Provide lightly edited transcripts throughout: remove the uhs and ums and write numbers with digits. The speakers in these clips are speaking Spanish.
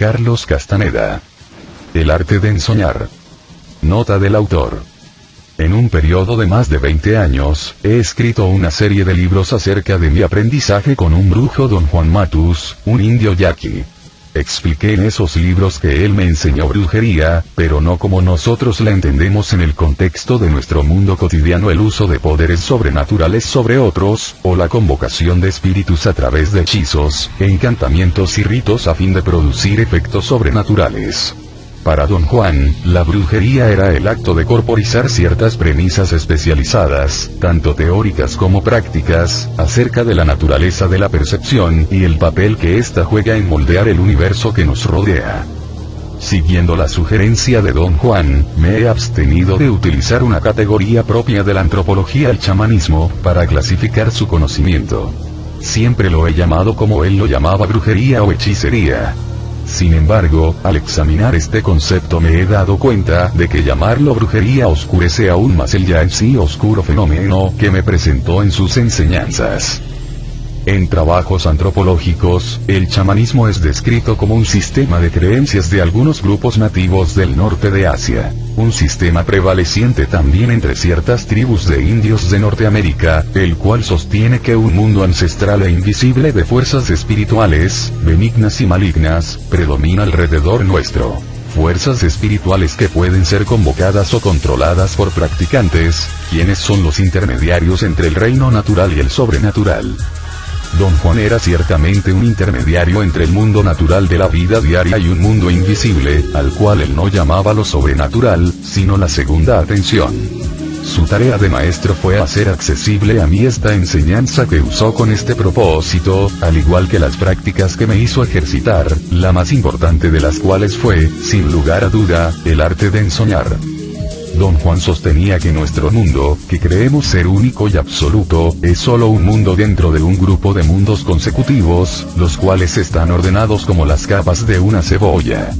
Carlos Castaneda. El arte de ensoñar. Nota del autor. En un periodo de más de 20 años, he escrito una serie de libros acerca de mi aprendizaje con un brujo, don Juan Matus, un indio yaqui. Expliqué en esos libros que él me enseñó brujería, pero no como nosotros la entendemos en el contexto de nuestro mundo cotidiano, el uso de poderes sobrenaturales sobre otros, o la convocación de espíritus a través de hechizos, encantamientos y ritos a fin de producir efectos sobrenaturales. Para don Juan, la brujería era el acto de corporizar ciertas premisas especializadas, tanto teóricas como prácticas, acerca de la naturaleza de la percepción y el papel que ésta juega en moldear el universo que nos rodea. Siguiendo la sugerencia de don Juan, me he abstenido de utilizar una categoría propia de la antropología, el chamanismo, para clasificar su conocimiento. Siempre lo he llamado como él lo llamaba, brujería o hechicería. Sin embargo, al examinar este concepto me he dado cuenta de que llamarlo brujería oscurece aún más el ya en sí oscuro fenómeno que me presentó en sus enseñanzas. En trabajos antropológicos, el chamanismo es descrito como un sistema de creencias de algunos grupos nativos del norte de Asia, un sistema prevaleciente también entre ciertas tribus de indios de Norteamérica, el cual sostiene que un mundo ancestral e invisible de fuerzas espirituales, benignas y malignas, predomina alrededor nuestro. Fuerzas espirituales que pueden ser convocadas o controladas por practicantes, quienes son los intermediarios entre el reino natural y el sobrenatural. Don Juan era ciertamente un intermediario entre el mundo natural de la vida diaria y un mundo invisible, al cual él no llamaba lo sobrenatural, sino la segunda atención. Su tarea de maestro fue hacer accesible a mí esta enseñanza que usó con este propósito, al igual que las prácticas que me hizo ejercitar, la más importante de las cuales fue, sin lugar a duda, el arte de ensoñar. Don Juan sostenía que nuestro mundo, que creemos ser único y absoluto, es solo un mundo dentro de un grupo de mundos consecutivos, los cuales están ordenados como las capas de una cebolla.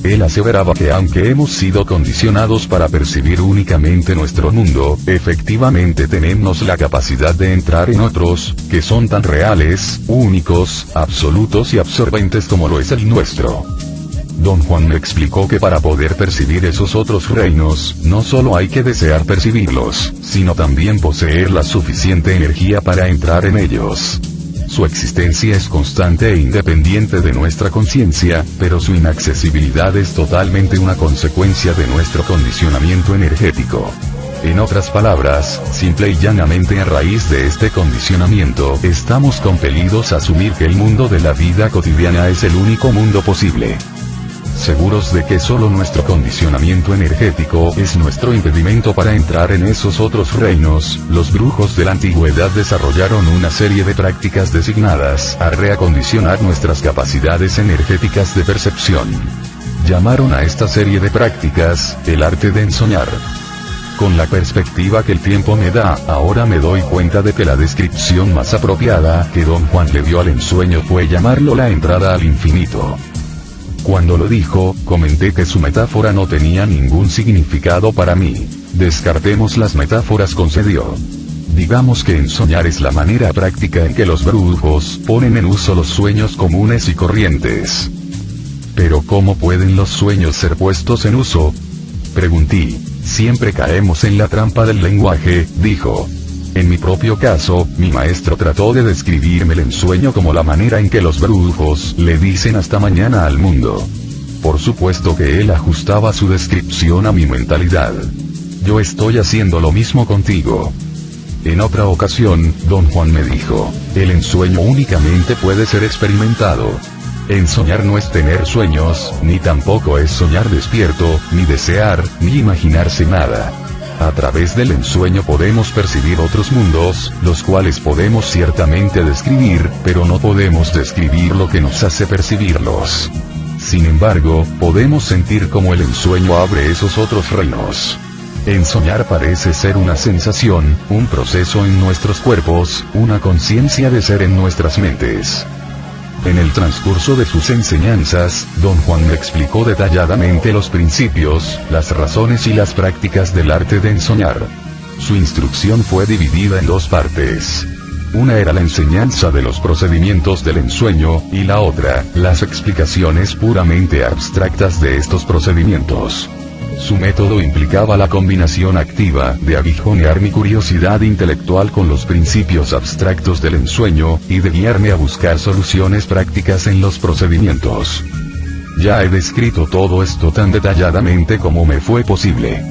Él aseveraba que aunque hemos sido condicionados para percibir únicamente nuestro mundo, efectivamente tenemos la capacidad de entrar en otros, que son tan reales, únicos, absolutos y absorbentes como lo es el nuestro. Don Juan me explicó que para poder percibir esos otros reinos, no solo hay que desear percibirlos, sino también poseer la suficiente energía para entrar en ellos. Su existencia es constante e independiente de nuestra conciencia, pero su inaccesibilidad es totalmente una consecuencia de nuestro condicionamiento energético. En otras palabras, simple y llanamente a raíz de este condicionamiento, estamos compelidos a asumir que el mundo de la vida cotidiana es el único mundo posible. Seguros de que solo nuestro condicionamiento energético es nuestro impedimento para entrar en esos otros reinos, los brujos de la antigüedad desarrollaron una serie de prácticas designadas a reacondicionar nuestras capacidades energéticas de percepción. Llamaron a esta serie de prácticas, el arte de ensoñar. Con la perspectiva que el tiempo me da, ahora me doy cuenta de que la descripción más apropiada que don Juan le dio al ensueño fue llamarlo la entrada al infinito. Cuando lo dijo, comenté que su metáfora no tenía ningún significado para mí. Descartemos las metáforas, concedió. Digamos que ensoñar es la manera práctica en que los brujos ponen en uso los sueños comunes y corrientes. ¿Pero cómo pueden los sueños ser puestos en uso?, pregunté. Siempre caemos en la trampa del lenguaje, dijo. En mi propio caso, mi maestro trató de describirme el ensueño como la manera en que los brujos le dicen hasta mañana al mundo. Por supuesto que él ajustaba su descripción a mi mentalidad. Yo estoy haciendo lo mismo contigo. En otra ocasión, don Juan me dijo, el ensueño únicamente puede ser experimentado. Ensoñar no es tener sueños, ni tampoco es soñar despierto, ni desear, ni imaginarse nada. A través del ensueño podemos percibir otros mundos, los cuales podemos ciertamente describir, pero no podemos describir lo que nos hace percibirlos. Sin embargo, podemos sentir cómo el ensueño abre esos otros reinos. Ensoñar parece ser una sensación, un proceso en nuestros cuerpos, una conciencia de ser en nuestras mentes. En el transcurso de sus enseñanzas, don Juan me explicó detalladamente los principios, las razones y las prácticas del arte de ensoñar. Su instrucción fue dividida en dos partes. Una era la enseñanza de los procedimientos del ensueño, y la otra, las explicaciones puramente abstractas de estos procedimientos. Su método implicaba la combinación activa de aguijonear mi curiosidad intelectual con los principios abstractos del ensueño, y de guiarme a buscar soluciones prácticas en los procedimientos. Ya he descrito todo esto tan detalladamente como me fue posible.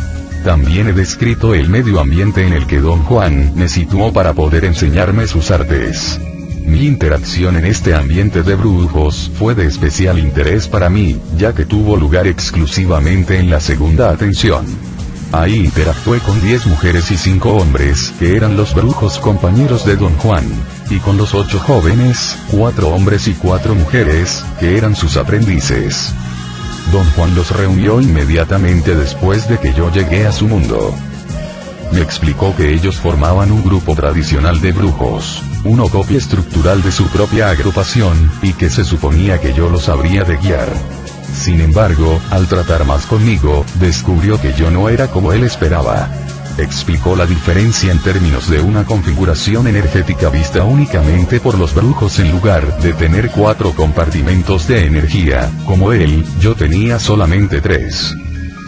También he descrito el medio ambiente en el que Don Juan me situó para poder enseñarme sus artes. Mi interacción en este ambiente de brujos fue de especial interés para mí, ya que tuvo lugar exclusivamente en la segunda atención. Ahí interactué con 10 mujeres y 5 hombres, que eran los brujos compañeros de Don Juan, y con los 8 jóvenes, 4 hombres y 4 mujeres, que eran sus aprendices. Don Juan los reunió inmediatamente después de que yo llegué a su mundo. Me explicó que ellos formaban un grupo tradicional de brujos, una copia estructural de su propia agrupación, y que se suponía que yo los habría de guiar. Sin embargo, al tratar más conmigo, descubrió que yo no era como él esperaba. Explicó la diferencia en términos de una configuración energética vista únicamente por los brujos. En lugar de tener 4 compartimentos de energía, como él, yo tenía solamente 3.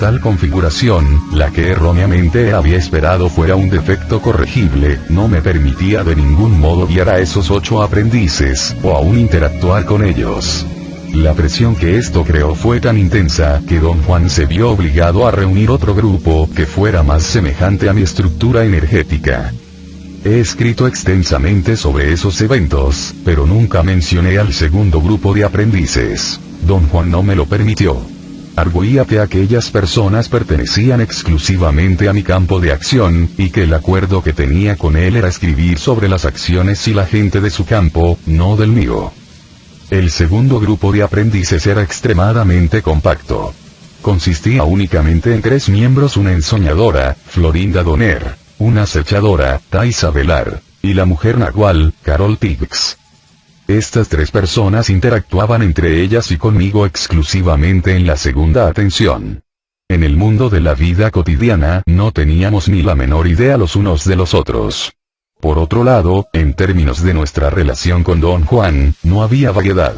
Tal configuración, la que erróneamente había esperado fuera un defecto corregible, no me permitía de ningún modo guiar a esos 8 aprendices, o aún interactuar con ellos. La presión que esto creó fue tan intensa, que Don Juan se vio obligado a reunir otro grupo, que fuera más semejante a mi estructura energética. He escrito extensamente sobre esos eventos, pero nunca mencioné al segundo grupo de aprendices. Don Juan no me lo permitió. Arguía que aquellas personas pertenecían exclusivamente a mi campo de acción, y que el acuerdo que tenía con él era escribir sobre las acciones y la gente de su campo, no del mío. El segundo grupo de aprendices era extremadamente compacto. Consistía únicamente en 3 miembros: una ensoñadora, Florinda Donner, una acechadora, Taisa Velar, y la mujer nahual, Carol Tiggs. Estas 3 personas interactuaban entre ellas y conmigo exclusivamente en la segunda atención. En el mundo de la vida cotidiana, no teníamos ni la menor idea los unos de los otros. Por otro lado, en términos de nuestra relación con Don Juan, no había variedad.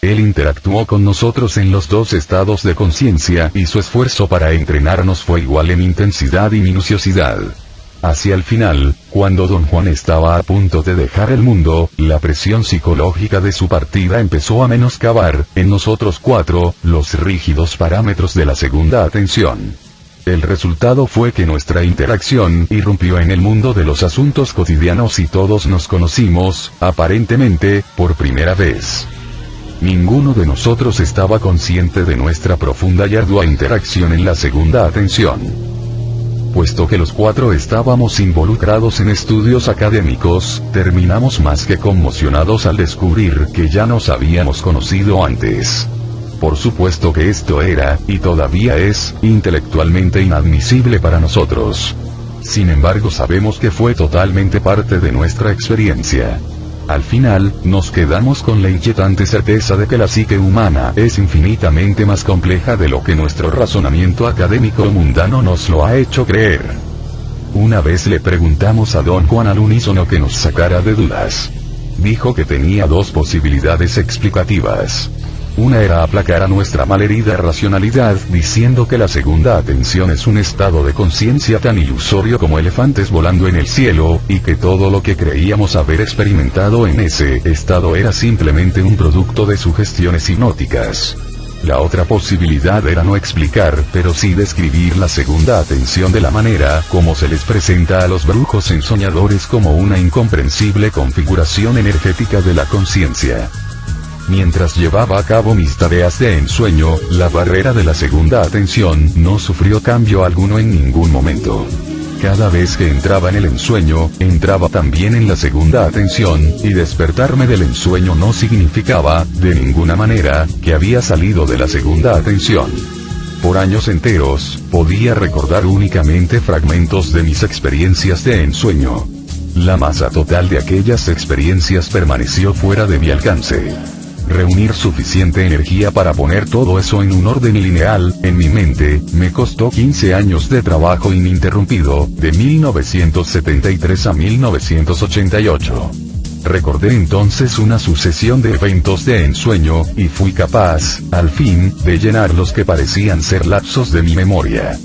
Él interactuó con nosotros en los 2 estados de conciencia, y su esfuerzo para entrenarnos fue igual en intensidad y minuciosidad. Hacia el final, cuando Don Juan estaba a punto de dejar el mundo, la presión psicológica de su partida empezó a menoscabar, en nosotros 4, los rígidos parámetros de la segunda atención. El resultado fue que nuestra interacción irrumpió en el mundo de los asuntos cotidianos y todos nos conocimos, aparentemente, por primera vez. Ninguno de nosotros estaba consciente de nuestra profunda y ardua interacción en la segunda atención. Puesto que los 4 estábamos involucrados en estudios académicos, terminamos más que conmocionados al descubrir que ya nos habíamos conocido antes. Por supuesto que esto era, y todavía es, intelectualmente inadmisible para nosotros. Sin embargo, sabemos que fue totalmente parte de nuestra experiencia. Al final, nos quedamos con la inquietante certeza de que la psique humana es infinitamente más compleja de lo que nuestro razonamiento académico mundano nos lo ha hecho creer. Una vez le preguntamos a Don Juan al unísono que nos sacara de dudas. Dijo que tenía 2 posibilidades explicativas. Una era aplacar a nuestra malherida racionalidad diciendo que la segunda atención es un estado de conciencia tan ilusorio como elefantes volando en el cielo, y que todo lo que creíamos haber experimentado en ese estado era simplemente un producto de sugestiones hipnóticas. La otra posibilidad era no explicar, pero sí describir la segunda atención de la manera como se les presenta a los brujos ensoñadores, como una incomprensible configuración energética de la conciencia. Mientras llevaba a cabo mis tareas de ensueño, la barrera de la segunda atención no sufrió cambio alguno en ningún momento. Cada vez que entraba en el ensueño, entraba también en la segunda atención, y despertarme del ensueño no significaba, de ninguna manera, que había salido de la segunda atención. Por años enteros, podía recordar únicamente fragmentos de mis experiencias de ensueño. La masa total de aquellas experiencias permaneció fuera de mi alcance. Reunir suficiente energía para poner todo eso en un orden lineal, en mi mente, me costó 15 años de trabajo ininterrumpido, de 1973 a 1988. Recordé entonces una sucesión de eventos de ensueño, y fui capaz, al fin, de llenar los que parecían ser lapsos de mi memoria.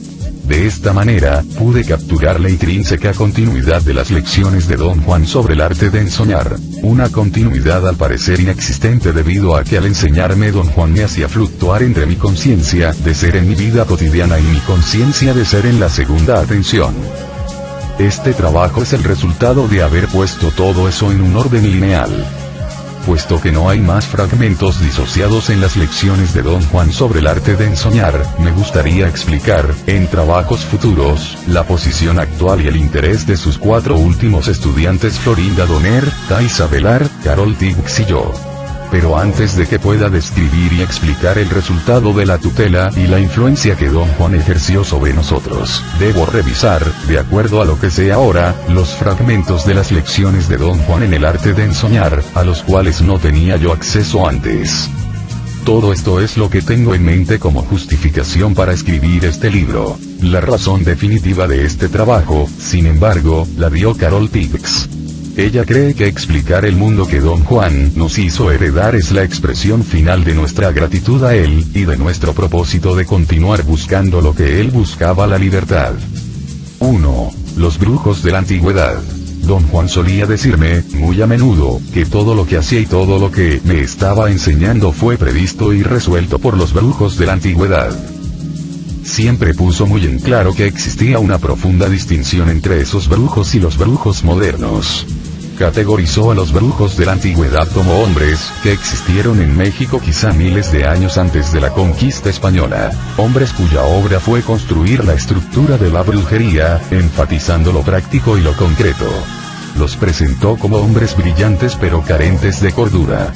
De esta manera, pude capturar la intrínseca continuidad de las lecciones de Don Juan sobre el arte de ensoñar. Una continuidad al parecer inexistente debido a que al enseñarme Don Juan me hacía fluctuar entre mi conciencia de ser en mi vida cotidiana y mi conciencia de ser en la segunda atención. Este trabajo es el resultado de haber puesto todo eso en un orden lineal. Puesto que no hay más fragmentos disociados en las lecciones de Don Juan sobre el arte de ensoñar, me gustaría explicar, en trabajos futuros, la posición actual y el interés de sus 4 últimos estudiantes: Florinda Donner, Thaisa Velar, Carol Tiggs y yo. Pero antes de que pueda describir y explicar el resultado de la tutela y la influencia que Don Juan ejerció sobre nosotros, debo revisar, de acuerdo a lo que sé ahora, los fragmentos de las lecciones de Don Juan en el arte de ensoñar, a los cuales no tenía yo acceso antes. Todo esto es lo que tengo en mente como justificación para escribir este libro. La razón definitiva de este trabajo, sin embargo, la dio Carol Tiggs. Ella cree que explicar el mundo que Don Juan nos hizo heredar es la expresión final de nuestra gratitud a él, y de nuestro propósito de continuar buscando lo que él buscaba: la libertad. 1. Los brujos de la antigüedad. Don Juan solía decirme, muy a menudo, que todo lo que hacía y todo lo que me estaba enseñando fue previsto y resuelto por los brujos de la antigüedad. Siempre puso muy en claro que existía una profunda distinción entre esos brujos y los brujos modernos. Categorizó a los brujos de la antigüedad como hombres, que existieron en México quizá miles de años antes de la conquista española, hombres cuya obra fue construir la estructura de la brujería, enfatizando lo práctico y lo concreto. Los presentó como hombres brillantes pero carentes de cordura.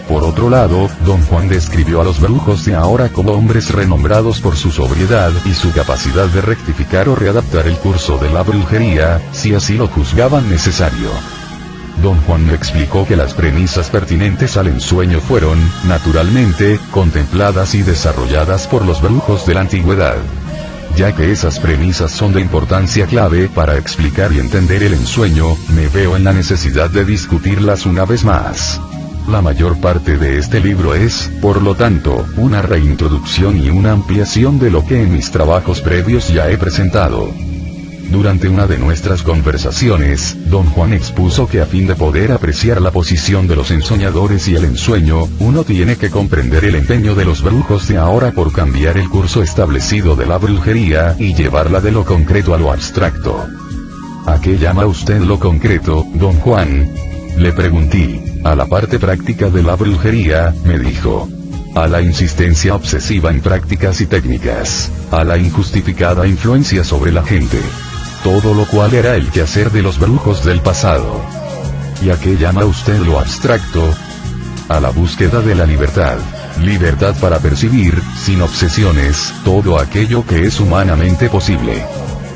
Por otro lado, Don Juan describió a los brujos de ahora como hombres renombrados por su sobriedad y su capacidad de rectificar o readaptar el curso de la brujería, si así lo juzgaban necesario. Don Juan me explicó que las premisas pertinentes al ensueño fueron, naturalmente, contempladas y desarrolladas por los brujos de la antigüedad. Ya que esas premisas son de importancia clave para explicar y entender el ensueño, me veo en la necesidad de discutirlas una vez más. La mayor parte de este libro es, por lo tanto, una reintroducción y una ampliación de lo que en mis trabajos previos ya he presentado. Durante una de nuestras conversaciones, Don Juan expuso que a fin de poder apreciar la posición de los ensoñadores y el ensueño, uno tiene que comprender el empeño de los brujos de ahora por cambiar el curso establecido de la brujería y llevarla de lo concreto a lo abstracto. ¿A qué llama usted lo concreto, Don Juan?, le pregunté. A la parte práctica de la brujería, me dijo. A la insistencia obsesiva en prácticas y técnicas. A la injustificada influencia sobre la gente. Todo lo cual era el quehacer de los brujos del pasado. ¿Y a qué llama usted lo abstracto? A la búsqueda de la libertad. Libertad para percibir, sin obsesiones, todo aquello que es humanamente posible.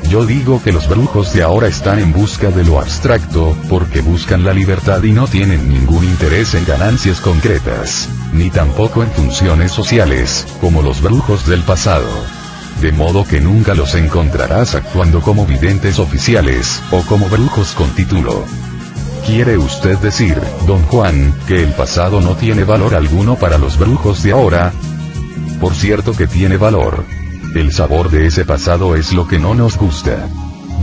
Yo digo que los brujos de ahora están en busca de lo abstracto, porque buscan la libertad y no tienen ningún interés en ganancias concretas, ni tampoco en funciones sociales, como los brujos del pasado. De modo que nunca los encontrarás actuando como videntes oficiales, o como brujos con título. ¿Quiere usted decir, Don Juan, que el pasado no tiene valor alguno para los brujos de ahora? Por cierto que tiene valor. El sabor de ese pasado es lo que no nos gusta.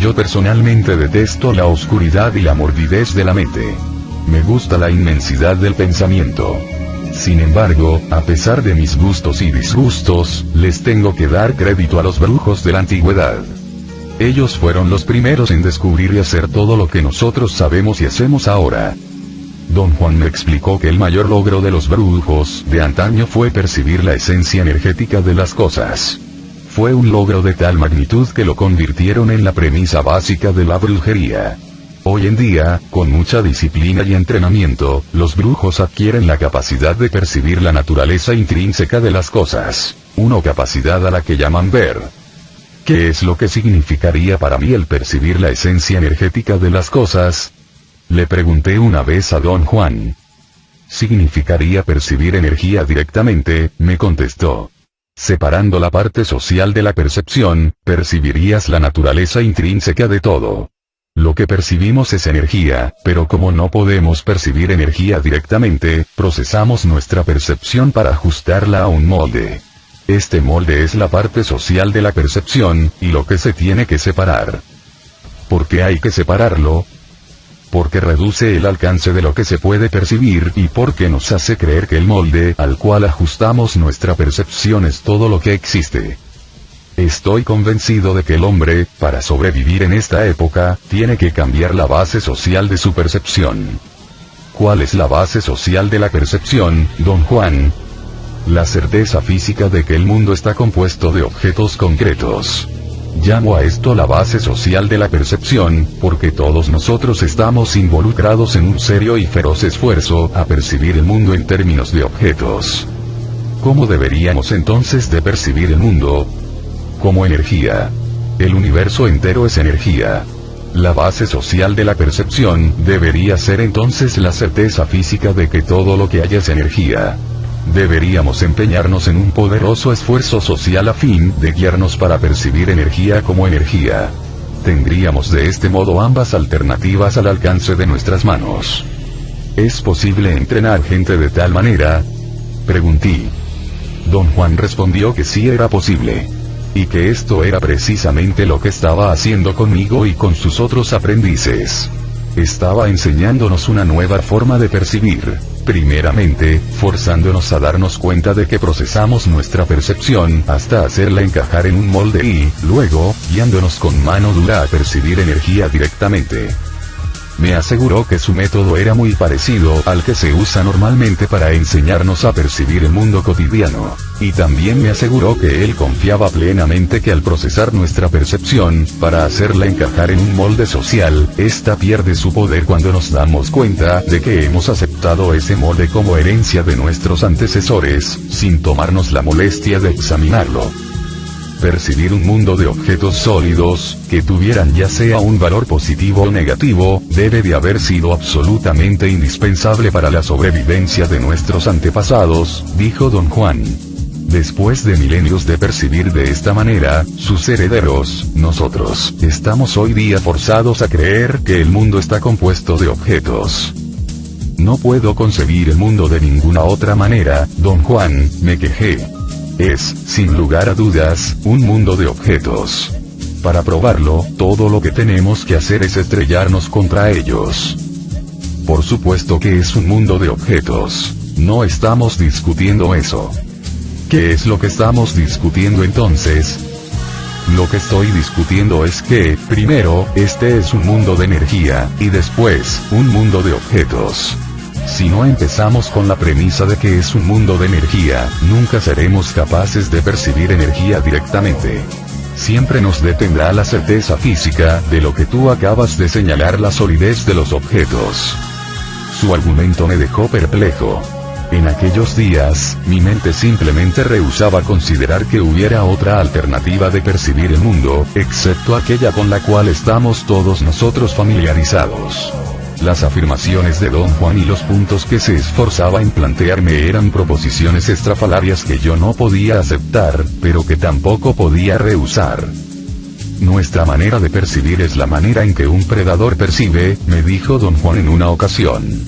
Yo personalmente detesto la oscuridad y la morbidez de la mente. Me gusta la inmensidad del pensamiento. Sin embargo, a pesar de mis gustos y disgustos, les tengo que dar crédito a los brujos de la antigüedad. Ellos fueron los primeros en descubrir y hacer todo lo que nosotros sabemos y hacemos ahora. Don Juan me explicó que el mayor logro de los brujos de antaño fue percibir la esencia energética de las cosas. Fue un logro de tal magnitud que lo convirtieron en la premisa básica de la brujería. Hoy en día, con mucha disciplina y entrenamiento, los brujos adquieren la capacidad de percibir la naturaleza intrínseca de las cosas, una capacidad a la que llaman ver. ¿Qué es lo que significaría para mí el percibir la esencia energética de las cosas? Le pregunté una vez a Don Juan. Significaría percibir energía directamente, me contestó. Separando la parte social de la percepción, percibirías la naturaleza intrínseca de todo. Lo que percibimos es energía, pero como no podemos percibir energía directamente, procesamos nuestra percepción para ajustarla a un molde. Este molde es la parte social de la percepción, y lo que se tiene que separar. ¿Por qué hay que separarlo? Porque reduce el alcance de lo que se puede percibir y porque nos hace creer que el molde al cual ajustamos nuestra percepción es todo lo que existe. Estoy convencido de que el hombre, para sobrevivir en esta época, tiene que cambiar la base social de su percepción. ¿Cuál es la base social de la percepción, don Juan? La certeza física de que el mundo está compuesto de objetos concretos. Llamo a esto la base social de la percepción, porque todos nosotros estamos involucrados en un serio y feroz esfuerzo a percibir el mundo en términos de objetos. ¿Cómo deberíamos entonces de percibir el mundo? Como energía. El universo entero es energía. La base social de la percepción debería ser entonces la certeza física de que todo lo que hay es energía. Deberíamos empeñarnos en un poderoso esfuerzo social a fin de guiarnos para percibir energía como energía. Tendríamos de este modo ambas alternativas al alcance de nuestras manos. ¿Es posible entrenar gente de tal manera? Pregunté. Don Juan respondió que sí era posible. Y que esto era precisamente lo que estaba haciendo conmigo y con sus otros aprendices. Estaba enseñándonos una nueva forma de percibir. Primeramente, forzándonos a darnos cuenta de que procesamos nuestra percepción hasta hacerla encajar en un molde y, luego, guiándonos con mano dura a percibir energía directamente. Me aseguró que su método era muy parecido al que se usa normalmente para enseñarnos a percibir el mundo cotidiano, y también me aseguró que él confiaba plenamente que al procesar nuestra percepción, para hacerla encajar en un molde social, ésta pierde su poder cuando nos damos cuenta de que hemos aceptado ese molde como herencia de nuestros antecesores, sin tomarnos la molestia de examinarlo. Percibir un mundo de objetos sólidos, que tuvieran ya sea un valor positivo o negativo, debe de haber sido absolutamente indispensable para la sobrevivencia de nuestros antepasados, dijo don Juan. Después de milenios de percibir de esta manera, sus herederos, nosotros, estamos hoy día forzados a creer que el mundo está compuesto de objetos. No puedo concebir el mundo de ninguna otra manera, don Juan, me quejé. Es, sin lugar a dudas, un mundo de objetos. Para probarlo, todo lo que tenemos que hacer es estrellarnos contra ellos. Por supuesto que es un mundo de objetos. No estamos discutiendo eso. ¿Qué es lo que estamos discutiendo entonces? Lo que estoy discutiendo es que, primero, este es un mundo de energía, y después, un mundo de objetos. Si no empezamos con la premisa de que es un mundo de energía, nunca seremos capaces de percibir energía directamente. Siempre nos detendrá la certeza física de lo que tú acabas de señalar, la solidez de los objetos. Su argumento me dejó perplejo. En aquellos días, mi mente simplemente rehusaba considerar que hubiera otra alternativa de percibir el mundo, excepto aquella con la cual estamos todos nosotros familiarizados. Las afirmaciones de don Juan y los puntos que se esforzaba en plantearme eran proposiciones estrafalarias que yo no podía aceptar, pero que tampoco podía rehusar. Nuestra manera de percibir es la manera en que un predador percibe, me dijo don Juan en una ocasión.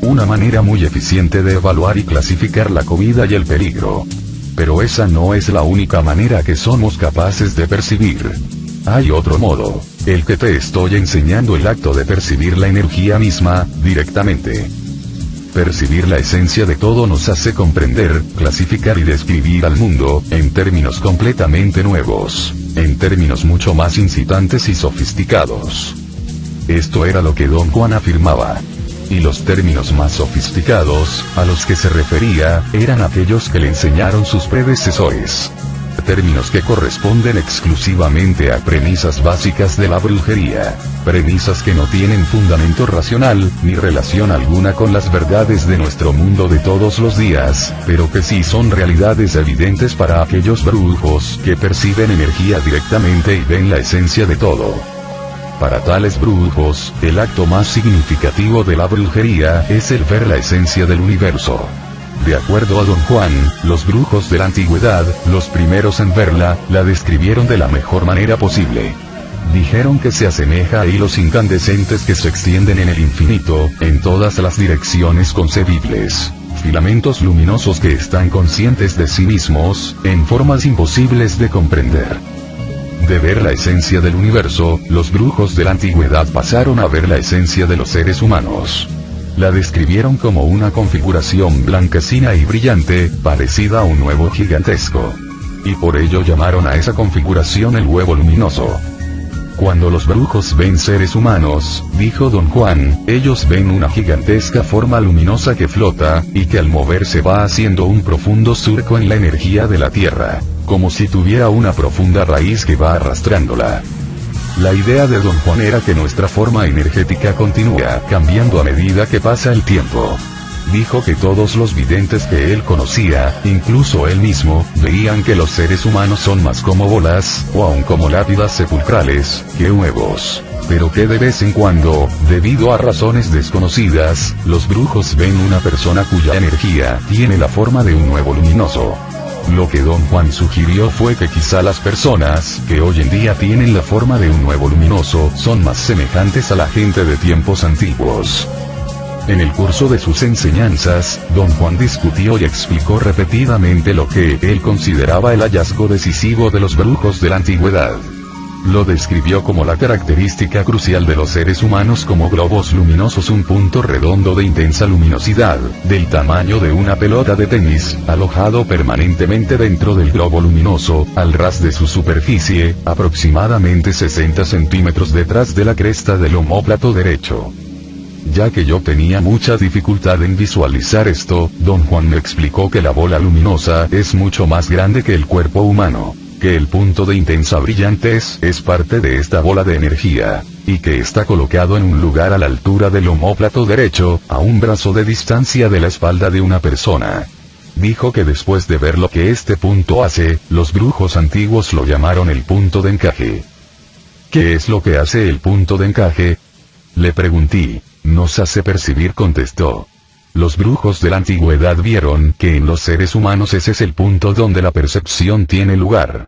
Una manera muy eficiente de evaluar y clasificar la comida y el peligro. Pero esa no es la única manera que somos capaces de percibir. Hay otro modo, el que te estoy enseñando, el acto de percibir la energía misma, directamente. Percibir la esencia de todo nos hace comprender, clasificar y describir al mundo, en términos completamente nuevos, en términos mucho más incitantes y sofisticados. Esto era lo que don Juan afirmaba. Y los términos más sofisticados, a los que se refería, eran aquellos que le enseñaron sus predecesores. Términos que corresponden exclusivamente a premisas básicas de la brujería. Premisas que no tienen fundamento racional, ni relación alguna con las verdades de nuestro mundo de todos los días, pero que sí son realidades evidentes para aquellos brujos que perciben energía directamente y ven la esencia de todo. Para tales brujos, el acto más significativo de la brujería es el ver la esencia del universo. De acuerdo a don Juan, los brujos de la antigüedad, los primeros en verla, la describieron de la mejor manera posible. Dijeron que se asemeja a hilos incandescentes que se extienden en el infinito, en todas las direcciones concebibles. Filamentos luminosos que están conscientes de sí mismos, en formas imposibles de comprender. De ver la esencia del universo, los brujos de la antigüedad pasaron a ver la esencia de los seres humanos. La describieron como una configuración blanquecina y brillante, parecida a un huevo gigantesco. Y por ello llamaron a esa configuración el huevo luminoso. Cuando los brujos ven seres humanos, dijo Don Juan, ellos ven una gigantesca forma luminosa que flota, y que al moverse va haciendo un profundo surco en la energía de la Tierra, como si tuviera una profunda raíz que va arrastrándola. La idea de Don Juan era que nuestra forma energética continúa cambiando a medida que pasa el tiempo. Dijo que todos los videntes que él conocía, incluso él mismo, veían que los seres humanos son más como bolas, o aun como lápidas sepulcrales, que huevos. Pero que de vez en cuando, debido a razones desconocidas, los brujos ven una persona cuya energía tiene la forma de un huevo luminoso. Lo que Don Juan sugirió fue que quizá las personas, que hoy en día tienen la forma de un huevo luminoso, son más semejantes a la gente de tiempos antiguos. En el curso de sus enseñanzas, Don Juan discutió y explicó repetidamente lo que él consideraba el hallazgo decisivo de los brujos de la antigüedad. Lo describió como la característica crucial de los seres humanos como globos luminosos, un punto redondo de intensa luminosidad, del tamaño de una pelota de tenis, alojado permanentemente dentro del globo luminoso, al ras de su superficie, aproximadamente 60 centímetros detrás de la cresta del omóplato derecho. Ya que yo tenía mucha dificultad en visualizar esto, Don Juan me explicó que la bola luminosa es mucho más grande que el cuerpo humano, que el punto de intensa brillantez es parte de esta bola de energía, y que está colocado en un lugar a la altura del omóplato derecho, a un brazo de distancia de la espalda de una persona. Dijo que después de ver lo que este punto hace, los brujos antiguos lo llamaron el punto de encaje. ¿Qué es lo que hace el punto de encaje?, le pregunté. Nos hace percibir, contestó. Los brujos de la antigüedad vieron que en los seres humanos ese es el punto donde la percepción tiene lugar.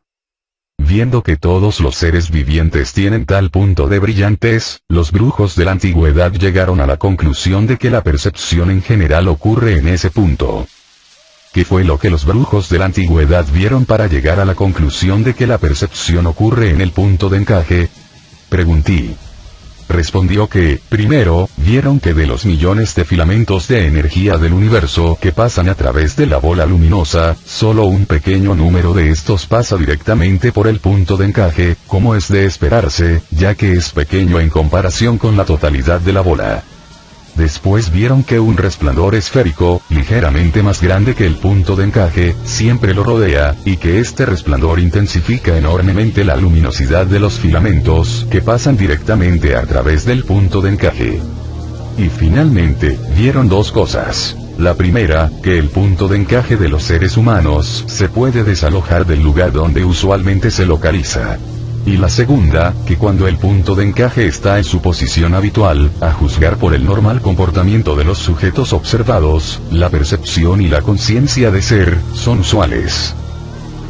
Viendo que todos los seres vivientes tienen tal punto de brillantez, los brujos de la antigüedad llegaron a la conclusión de que la percepción en general ocurre en ese punto. ¿Qué fue lo que los brujos de la antigüedad vieron para llegar a la conclusión de que la percepción ocurre en el punto de encaje?, pregunté. Respondió que, primero, vieron que de los millones de filamentos de energía del universo que pasan a través de la bola luminosa, solo un pequeño número de estos pasa directamente por el punto de encaje, como es de esperarse, ya que es pequeño en comparación con la totalidad de la bola. Después vieron que un resplandor esférico, ligeramente más grande que el punto de encaje, siempre lo rodea, y que este resplandor intensifica enormemente la luminosidad de los filamentos que pasan directamente a través del punto de encaje. Y finalmente, vieron dos cosas. La primera, que el punto de encaje de los seres humanos se puede desalojar del lugar donde usualmente se localiza. Y la segunda, que cuando el punto de encaje está en su posición habitual, a juzgar por el normal comportamiento de los sujetos observados, la percepción y la conciencia de ser, son usuales.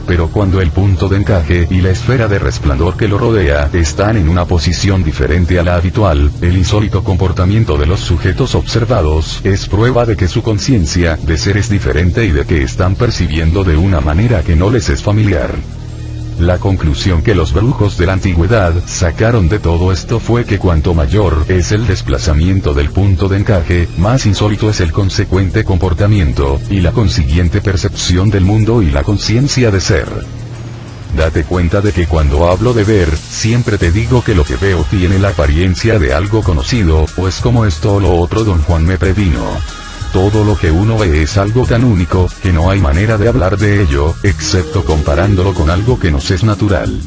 Pero cuando el punto de encaje y la esfera de resplandor que lo rodea están en una posición diferente a la habitual, el insólito comportamiento de los sujetos observados es prueba de que su conciencia de ser es diferente y de que están percibiendo de una manera que no les es familiar. La conclusión que los brujos de la antigüedad sacaron de todo esto fue que cuanto mayor es el desplazamiento del punto de encaje, más insólito es el consecuente comportamiento, y la consiguiente percepción del mundo y la conciencia de ser. Date cuenta de que cuando hablo de ver, siempre te digo que lo que veo tiene la apariencia de algo conocido, o es como esto o lo otro. Don Juan me previno. Todo lo que uno ve es algo tan único, que no hay manera de hablar de ello, excepto comparándolo con algo que nos es natural.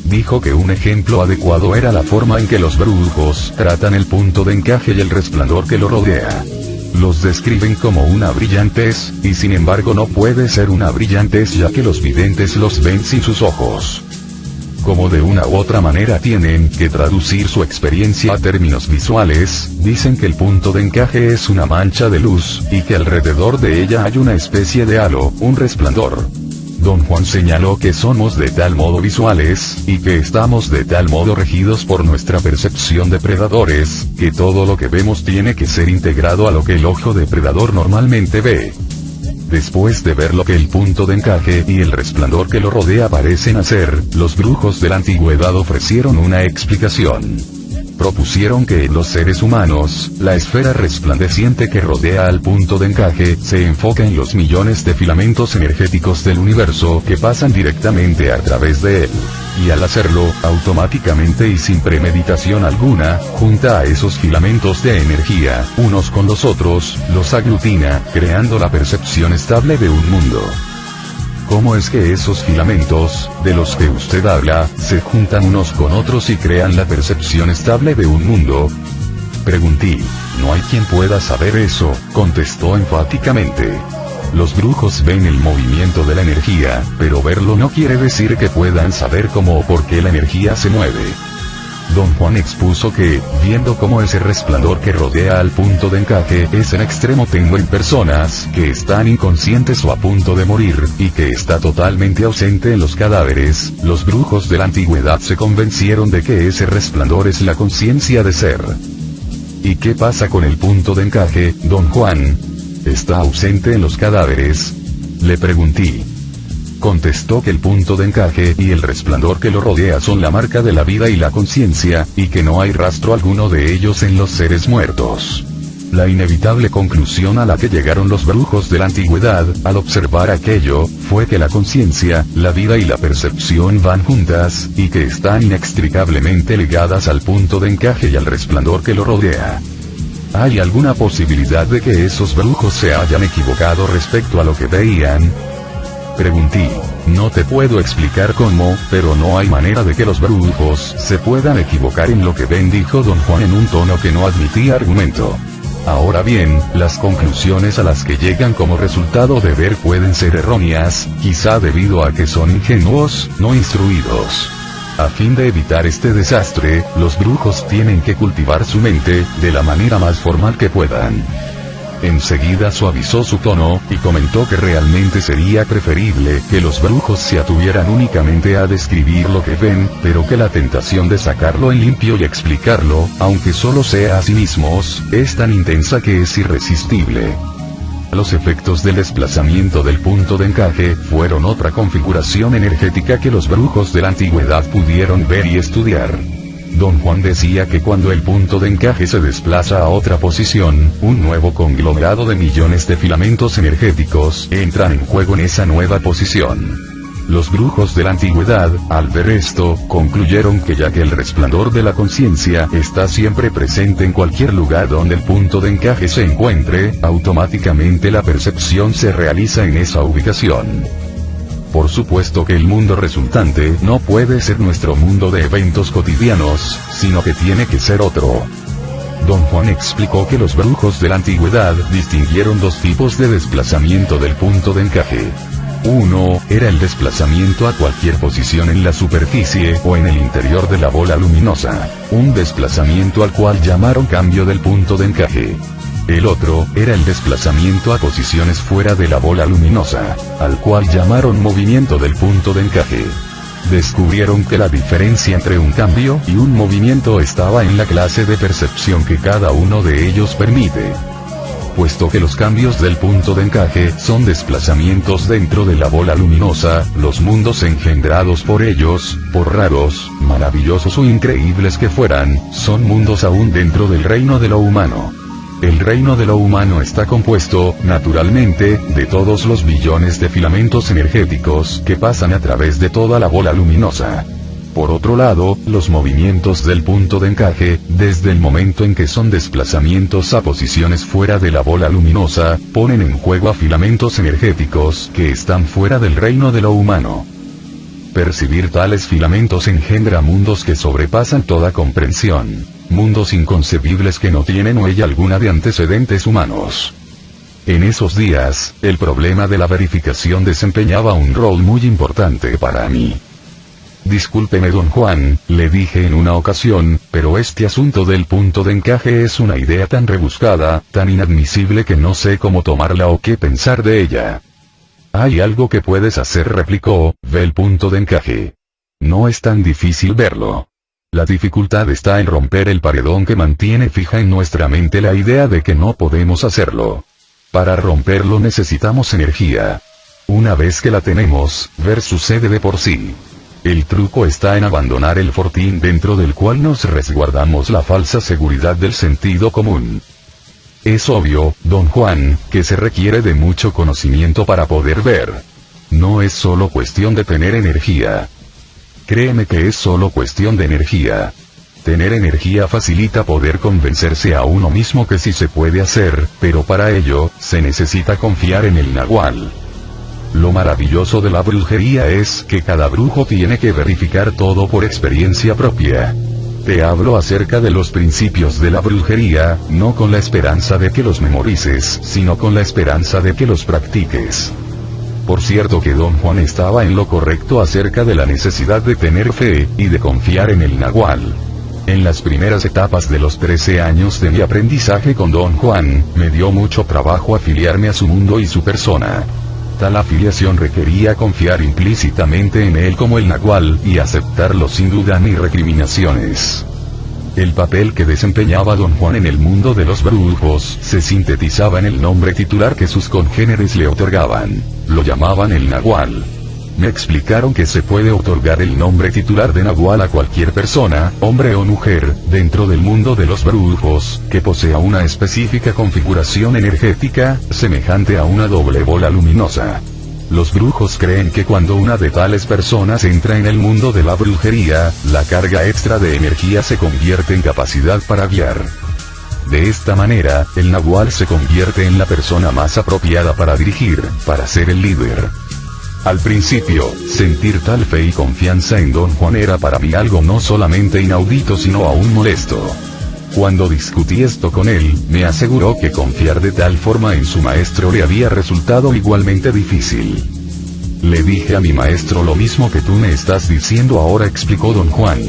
Dijo que un ejemplo adecuado era la forma en que los brujos tratan el punto de encaje y el resplandor que lo rodea. Los describen como una brillantez, y sin embargo no puede ser una brillantez ya que los videntes los ven sin sus ojos. Como de una u otra manera tienen que traducir su experiencia a términos visuales, dicen que el punto de encaje es una mancha de luz, y que alrededor de ella hay una especie de halo, un resplandor. Don Juan señaló que somos de tal modo visuales, y que estamos de tal modo regidos por nuestra percepción de predadores, que todo lo que vemos tiene que ser integrado a lo que el ojo depredador normalmente ve. Después de ver lo que el punto de encaje y el resplandor que lo rodea parecen hacer, los brujos de la antigüedad ofrecieron una explicación. Propusieron que en los seres humanos, la esfera resplandeciente que rodea al punto de encaje, se enfoca en los millones de filamentos energéticos del universo que pasan directamente a través de él. Y al hacerlo, automáticamente y sin premeditación alguna, junta a esos filamentos de energía, unos con los otros, los aglutina, creando la percepción estable de un mundo. ¿Cómo es que esos filamentos, de los que usted habla, se juntan unos con otros y crean la percepción estable de un mundo? Pregunté. No hay quien pueda saber eso, contestó enfáticamente. Los brujos ven el movimiento de la energía, pero verlo no quiere decir que puedan saber cómo o por qué la energía se mueve. Don Juan expuso que, viendo cómo ese resplandor que rodea al punto de encaje es en extremo tenue en personas que están inconscientes o a punto de morir, y que está totalmente ausente en los cadáveres, los brujos de la antigüedad se convencieron de que ese resplandor es la conciencia de ser. ¿Y qué pasa con el punto de encaje, Don Juan? ¿Está ausente en los cadáveres? Le pregunté. Contestó que el punto de encaje y el resplandor que lo rodea son la marca de la vida y la conciencia, y que no hay rastro alguno de ellos en los seres muertos. La inevitable conclusión a la que llegaron los brujos de la antigüedad, al observar aquello, fue que la conciencia, la vida y la percepción van juntas, y que están inextricablemente ligadas al punto de encaje y al resplandor que lo rodea. ¿Hay alguna posibilidad de que esos brujos se hayan equivocado respecto a lo que veían? Pregunté. No te puedo explicar cómo, pero no hay manera de que los brujos se puedan equivocar en lo que ven, dijo Don Juan en un tono que no admitía argumento. Ahora bien, las conclusiones a las que llegan como resultado de ver pueden ser erróneas, quizá debido a que son ingenuos, no instruidos. A fin de evitar este desastre, los brujos tienen que cultivar su mente, de la manera más formal que puedan. Enseguida suavizó su tono, y comentó que realmente sería preferible que los brujos se atuvieran únicamente a describir lo que ven, pero que la tentación de sacarlo en limpio y explicarlo, aunque solo sea a sí mismos, es tan intensa que es irresistible. Los efectos del desplazamiento del punto de encaje fueron otra configuración energética que los brujos de la antigüedad pudieron ver y estudiar. Don Juan decía que cuando el punto de encaje se desplaza a otra posición, un nuevo conglomerado de millones de filamentos energéticos entran en juego en esa nueva posición. Los brujos de la antigüedad, al ver esto, concluyeron que ya que el resplandor de la conciencia está siempre presente en cualquier lugar donde el punto de encaje se encuentre, automáticamente la percepción se realiza en esa ubicación. Por supuesto que el mundo resultante no puede ser nuestro mundo de eventos cotidianos, sino que tiene que ser otro. Don Juan explicó que los brujos de la antigüedad distinguieron dos tipos de desplazamiento del punto de encaje. Uno, era el desplazamiento a cualquier posición en la superficie o en el interior de la bola luminosa, un desplazamiento al cual llamaron cambio del punto de encaje. El otro, era el desplazamiento a posiciones fuera de la bola luminosa, al cual llamaron movimiento del punto de encaje. Descubrieron que la diferencia entre un cambio y un movimiento estaba en la clase de percepción que cada uno de ellos permite. Puesto que los cambios del punto de encaje son desplazamientos dentro de la bola luminosa, los mundos engendrados por ellos, por raros, maravillosos o increíbles que fueran, son mundos aún dentro del reino de lo humano. El reino de lo humano está compuesto, naturalmente, de todos los billones de filamentos energéticos que pasan a través de toda la bola luminosa. Por otro lado, los movimientos del punto de encaje, desde el momento en que son desplazamientos a posiciones fuera de la bola luminosa, ponen en juego a filamentos energéticos que están fuera del reino de lo humano. Percibir tales filamentos engendra mundos que sobrepasan toda comprensión. Mundos inconcebibles que no tienen huella alguna de antecedentes humanos. En esos días, el problema de la verificación desempeñaba un rol muy importante para mí. Discúlpeme don Juan, le dije en una ocasión, pero este asunto del punto de encaje es una idea tan rebuscada, tan inadmisible que no sé cómo tomarla o qué pensar de ella. Hay algo que puedes hacer, replicó, ve el punto de encaje. No es tan difícil verlo. La dificultad está en romper el paredón que mantiene fija en nuestra mente la idea de que no podemos hacerlo. Para romperlo necesitamos energía. Una vez que la tenemos, ver sucede de por sí. El truco está en abandonar el fortín dentro del cual nos resguardamos la falsa seguridad del sentido común. Es obvio, don Juan, que se requiere de mucho conocimiento para poder ver. No es solo cuestión de tener energía. Créeme que es solo cuestión de energía. Tener energía facilita poder convencerse a uno mismo que sí se puede hacer, pero para ello, se necesita confiar en el nahual. Lo maravilloso de la brujería es que cada brujo tiene que verificar todo por experiencia propia. Te hablo acerca de los principios de la brujería, no con la esperanza de que los memorices, sino con la esperanza de que los practiques. Por cierto que don Juan estaba en lo correcto acerca de la necesidad de tener fe, y de confiar en el nahual. En las primeras etapas de los 13 años de mi aprendizaje con don Juan, me dio mucho trabajo afiliarme a su mundo y su persona. Tal afiliación requería confiar implícitamente en él como el nahual, y aceptarlo sin duda ni recriminaciones. El papel que desempeñaba don Juan en el mundo de los brujos, se sintetizaba en el nombre titular que sus congéneres le otorgaban. Lo llamaban el nahual. Me explicaron que se puede otorgar el nombre titular de nahual a cualquier persona, hombre o mujer, dentro del mundo de los brujos, que posea una específica configuración energética, semejante a una doble bola luminosa. Los brujos creen que cuando una de tales personas entra en el mundo de la brujería, la carga extra de energía se convierte en capacidad para guiar. De esta manera, el nahual se convierte en la persona más apropiada para dirigir, para ser el líder. Al principio, sentir tal fe y confianza en don Juan era para mí algo no solamente inaudito sino aún molesto. Cuando discutí esto con él, me aseguró que confiar de tal forma en su maestro le había resultado igualmente difícil. Le dije a mi maestro lo mismo que tú me estás diciendo ahora, explicó don Juan.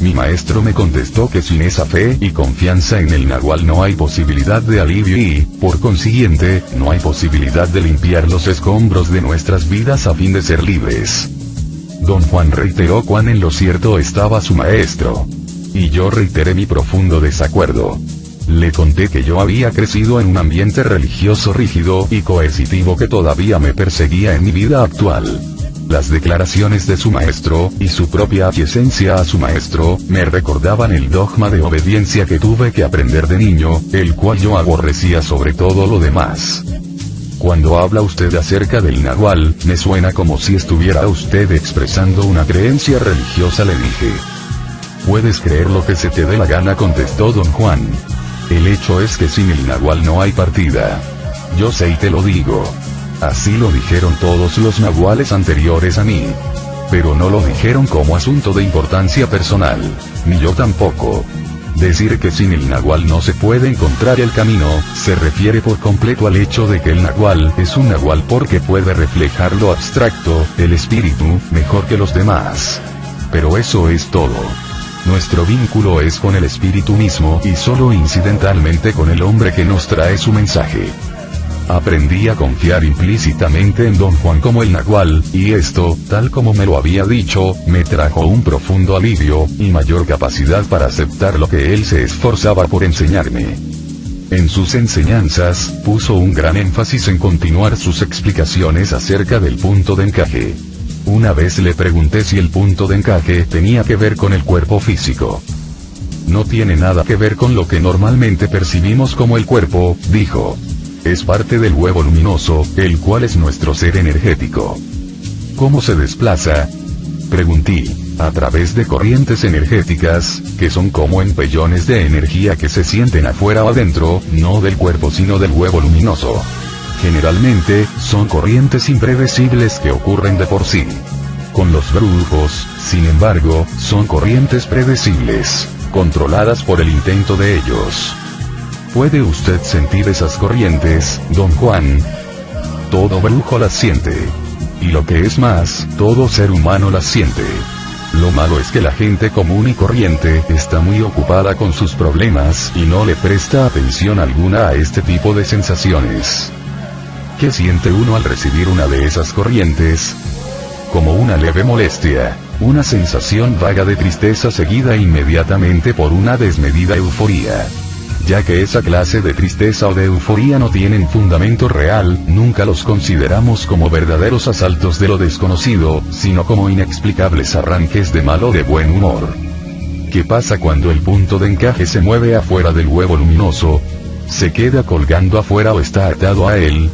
Mi maestro me contestó que sin esa fe y confianza en el nahual no hay posibilidad de alivio y, por consiguiente, no hay posibilidad de limpiar los escombros de nuestras vidas a fin de ser libres. Don Juan reiteró cuán en lo cierto estaba su maestro. Y yo reiteré mi profundo desacuerdo. Le conté que yo había crecido en un ambiente religioso rígido y coercitivo que todavía me perseguía en mi vida actual. Las declaraciones de su maestro, y su propia aquiescencia a su maestro, me recordaban el dogma de obediencia que tuve que aprender de niño, el cual yo aborrecía sobre todo lo demás. Cuando habla usted acerca del nahual, me suena como si estuviera usted expresando una creencia religiosa, le dije. Puedes creer lo que se te dé la gana, contestó don Juan. El hecho es que sin el nahual no hay partida. Yo sé y te lo digo. Así lo dijeron todos los nahuales anteriores a mí. Pero no lo dijeron como asunto de importancia personal. Ni yo tampoco. Decir que sin el nahual no se puede encontrar el camino, se refiere por completo al hecho de que el nahual es un nahual porque puede reflejar lo abstracto, el espíritu, mejor que los demás. Pero eso es todo. Nuestro vínculo es con el espíritu mismo y solo incidentalmente con el hombre que nos trae su mensaje. Aprendí a confiar implícitamente en don Juan como el nahual, y esto, tal como me lo había dicho, me trajo un profundo alivio, y mayor capacidad para aceptar lo que él se esforzaba por enseñarme. En sus enseñanzas, puso un gran énfasis en continuar sus explicaciones acerca del punto de encaje. Una vez le pregunté si el punto de encaje tenía que ver con el cuerpo físico. No tiene nada que ver con lo que normalmente percibimos como el cuerpo, dijo. Es parte del huevo luminoso, el cual es nuestro ser energético. ¿Cómo se desplaza? Pregunté. A través de corrientes energéticas, que son como empellones de energía que se sienten afuera o adentro, no del cuerpo sino del huevo luminoso. Generalmente, son corrientes impredecibles que ocurren de por sí. Con los brujos, sin embargo, son corrientes predecibles, controladas por el intento de ellos. ¿Puede usted sentir esas corrientes, don Juan? Todo brujo las siente. Y lo que es más, todo ser humano las siente. Lo malo es que la gente común y corriente está muy ocupada con sus problemas y no le presta atención alguna a este tipo de sensaciones. ¿Qué siente uno al recibir una de esas corrientes? Como una leve molestia, una sensación vaga de tristeza seguida inmediatamente por una desmedida euforía. Ya que esa clase de tristeza o de euforía no tienen fundamento real, nunca los consideramos como verdaderos asaltos de lo desconocido, sino como inexplicables arranques de mal o de buen humor. ¿Qué pasa cuando el punto de encaje se mueve afuera del huevo luminoso? ¿Se queda colgando afuera o está atado a él?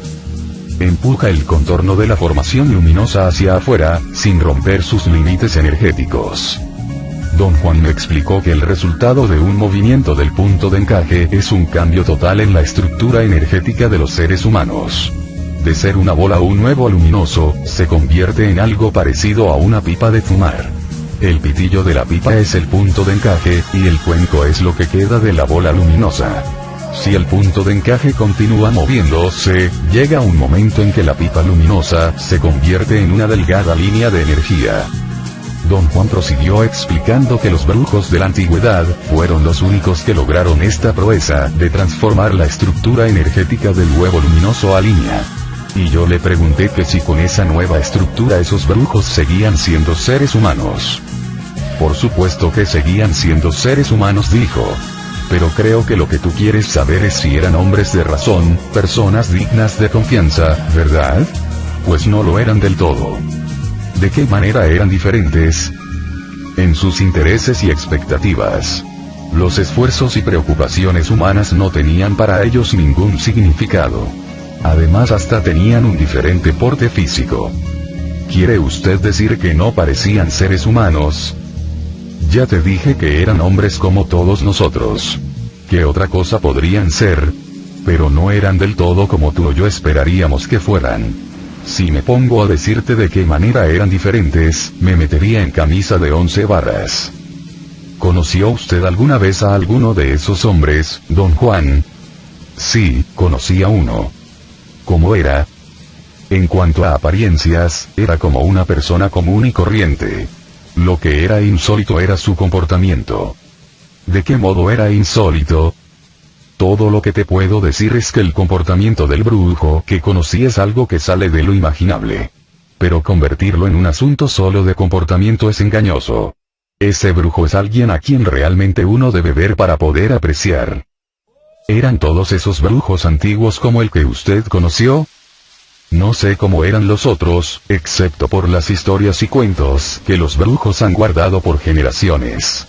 Empuja el contorno de la formación luminosa hacia afuera, sin romper sus límites energéticos. Don Juan me explicó que el resultado de un movimiento del punto de encaje es un cambio total en la estructura energética de los seres humanos. De ser una bola o un huevo luminoso, se convierte en algo parecido a una pipa de fumar. El pitillo de la pipa es el punto de encaje, y el cuenco es lo que queda de la bola luminosa. Si el punto de encaje continúa moviéndose, llega un momento en que la pipa luminosa se convierte en una delgada línea de energía. Don Juan prosiguió explicando que los brujos de la antigüedad fueron los únicos que lograron esta proeza de transformar la estructura energética del huevo luminoso a línea. Y yo le pregunté que si con esa nueva estructura esos brujos seguían siendo seres humanos. Por supuesto que seguían siendo seres humanos, dijo. Pero creo que lo que tú quieres saber es si eran hombres de razón, personas dignas de confianza, ¿verdad? Pues no lo eran del todo. ¿De qué manera eran diferentes? En sus intereses y expectativas. Los esfuerzos y preocupaciones humanas no tenían para ellos ningún significado. Además, hasta tenían un diferente porte físico. ¿Quiere usted decir que no parecían seres humanos? Ya te dije que eran hombres como todos nosotros. ¿Qué otra cosa podrían ser? Pero no eran del todo como tú o yo esperaríamos que fueran. Si me pongo a decirte de qué manera eran diferentes, me metería en camisa de 11 varas. ¿Conoció usted alguna vez a alguno de esos hombres, don Juan? Sí, conocí a uno. ¿Cómo era? En cuanto a apariencias, era como una persona común y corriente. Lo que era insólito era su comportamiento. ¿De qué modo era insólito? Todo lo que te puedo decir es que el comportamiento del brujo que conocí es algo que sale de lo imaginable. Pero convertirlo en un asunto solo de comportamiento es engañoso. Ese brujo es alguien a quien realmente uno debe ver para poder apreciar. ¿Eran todos esos brujos antiguos como el que usted conoció? No sé cómo eran los otros, excepto por las historias y cuentos que los brujos han guardado por generaciones.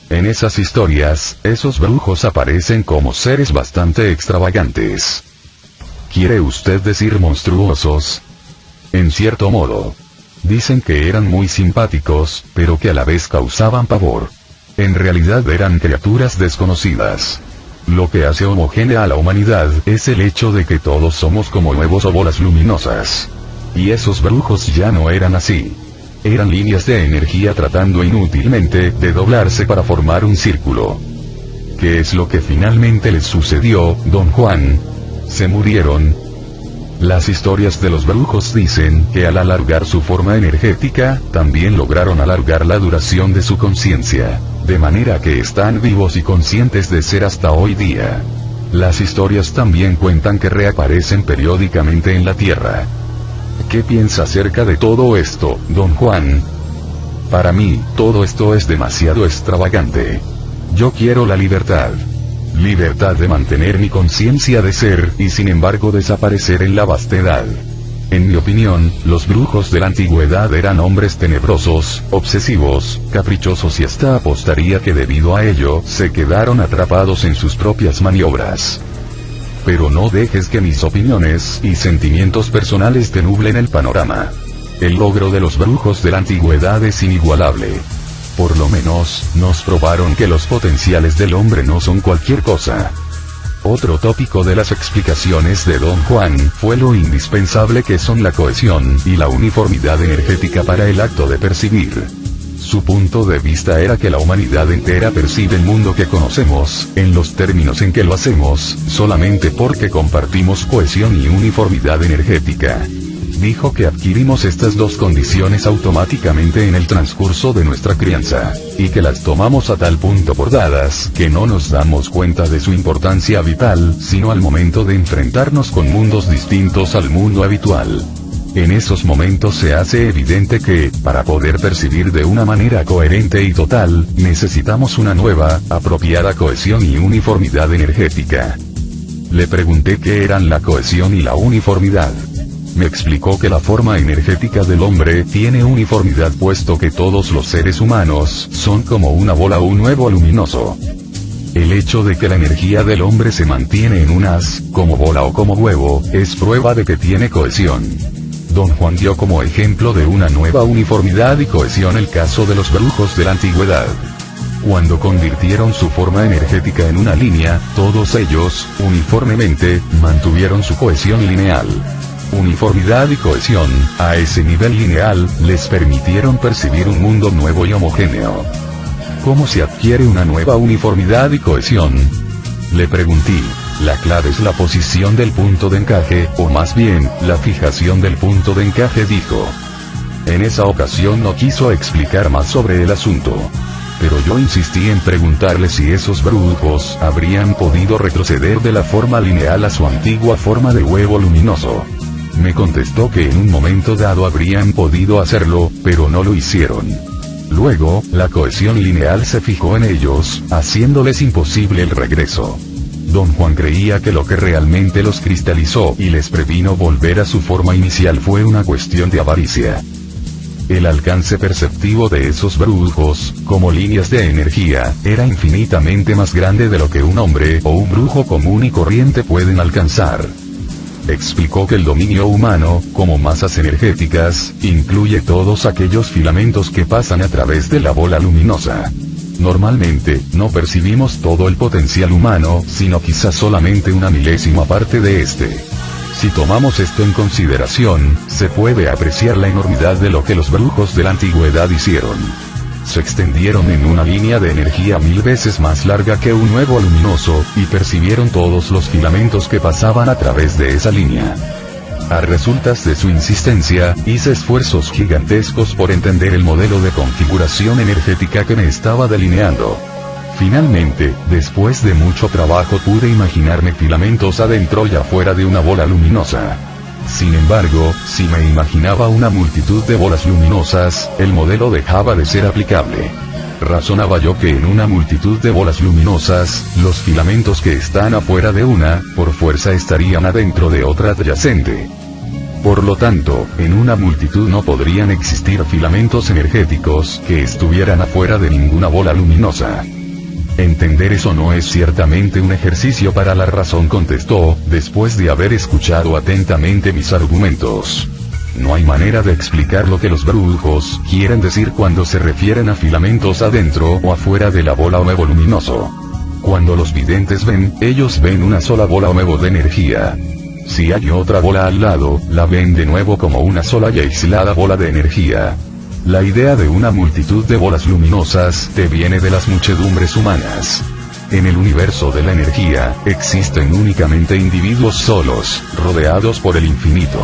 En esas historias, esos brujos aparecen como seres bastante extravagantes. ¿Quiere usted decir monstruosos? En cierto modo. Dicen que eran muy simpáticos, pero que a la vez causaban pavor. En realidad eran criaturas desconocidas. Lo que hace homogénea a la humanidad es el hecho de que todos somos como huevos o bolas luminosas. Y esos brujos ya no eran así. Eran líneas de energía tratando inútilmente de doblarse para formar un círculo. ¿Qué es lo que finalmente les sucedió, don Juan? ¿Se murieron? Las historias de los brujos dicen que al alargar su forma energética, también lograron alargar la duración de su conciencia, de manera que están vivos y conscientes de ser hasta hoy día. Las historias también cuentan que reaparecen periódicamente en la Tierra. ¿Qué piensa acerca de todo esto, don Juan? Para mí, todo esto es demasiado extravagante. Yo quiero la libertad. Libertad de mantener mi conciencia de ser, y sin embargo desaparecer en la vastedad. En mi opinión, los brujos de la antigüedad eran hombres tenebrosos, obsesivos, caprichosos y hasta apostaría que debido a ello, se quedaron atrapados en sus propias maniobras. Pero no dejes que mis opiniones y sentimientos personales te nublen el panorama. El logro de los brujos de la antigüedad es inigualable. Por lo menos, nos probaron que los potenciales del hombre no son cualquier cosa. Otro tópico de las explicaciones de don Juan fue lo indispensable que son la cohesión y la uniformidad energética para el acto de percibir. Su punto de vista era que la humanidad entera percibe el mundo que conocemos, en los términos en que lo hacemos, solamente porque compartimos cohesión y uniformidad energética. dijo que adquirimos estas dos condiciones automáticamente en el transcurso de nuestra crianza, y que las tomamos a tal punto por dadas, que no nos damos cuenta de su importancia vital, sino al momento de enfrentarnos con mundos distintos al mundo habitual. En esos momentos se hace evidente que, para poder percibir de una manera coherente y total, necesitamos una nueva, apropiada cohesión y uniformidad energética. Le pregunté qué eran la cohesión y la uniformidad. Me explicó que la forma energética del hombre tiene uniformidad puesto que todos los seres humanos son como una bola o un huevo luminoso. El hecho de que la energía del hombre se mantiene en un haz, como bola o como huevo, es prueba de que tiene cohesión. Don Juan dio como ejemplo de una nueva uniformidad y cohesión el caso de los brujos de la antigüedad. Cuando convirtieron su forma energética en una línea, todos ellos, uniformemente, mantuvieron su cohesión lineal. Uniformidad y cohesión, a ese nivel lineal, les permitieron percibir un mundo nuevo y homogéneo. ¿Cómo se adquiere una nueva uniformidad y cohesión? Le pregunté. La clave es la posición del punto de encaje, o más bien, la fijación del punto de encaje, dijo. En esa ocasión no quiso explicar más sobre el asunto. Pero yo insistí en preguntarle si esos brujos habrían podido retroceder de la forma lineal a su antigua forma de huevo luminoso. Me contestó que en un momento dado habrían podido hacerlo, pero no lo hicieron. Luego, la cohesión lineal se fijó en ellos, haciéndoles imposible el regreso. Don Juan creía que lo que realmente los cristalizó y les previno volver a su forma inicial fue una cuestión de avaricia. El alcance perceptivo de esos brujos, como líneas de energía, era infinitamente más grande de lo que un hombre o un brujo común y corriente pueden alcanzar. Explicó que el dominio humano, como masas energéticas, incluye todos aquellos filamentos que pasan a través de la bola luminosa. Normalmente, no percibimos todo el potencial humano, sino quizás solamente una milésima parte de este. Si tomamos esto en consideración, se puede apreciar la enormidad de lo que los brujos de la antigüedad hicieron. Se extendieron en una línea de energía 1000 veces más larga que un huevo luminoso, y percibieron todos los filamentos que pasaban a través de esa línea. A resultas de su insistencia, hice esfuerzos gigantescos por entender el modelo de configuración energética que me estaba delineando. Finalmente, después de mucho trabajo pude imaginarme filamentos adentro y afuera de una bola luminosa. Sin embargo, si me imaginaba una multitud de bolas luminosas, el modelo dejaba de ser aplicable. Razonaba yo que en una multitud de bolas luminosas, los filamentos que están afuera de una, por fuerza estarían adentro de otra adyacente. Por lo tanto, en una multitud no podrían existir filamentos energéticos que estuvieran afuera de ninguna bola luminosa. Entender eso no es ciertamente un ejercicio para la razón, contestó, después de haber escuchado atentamente mis argumentos. No hay manera de explicar lo que los brujos quieren decir cuando se refieren a filamentos adentro o afuera de la bola o huevo luminoso. Cuando los videntes ven, ellos ven una sola bola o huevo de energía. Si hay otra bola al lado, la ven de nuevo como una sola y aislada bola de energía. La idea de una multitud de bolas luminosas te viene de las muchedumbres humanas. En el universo de la energía, existen únicamente individuos solos, rodeados por el infinito.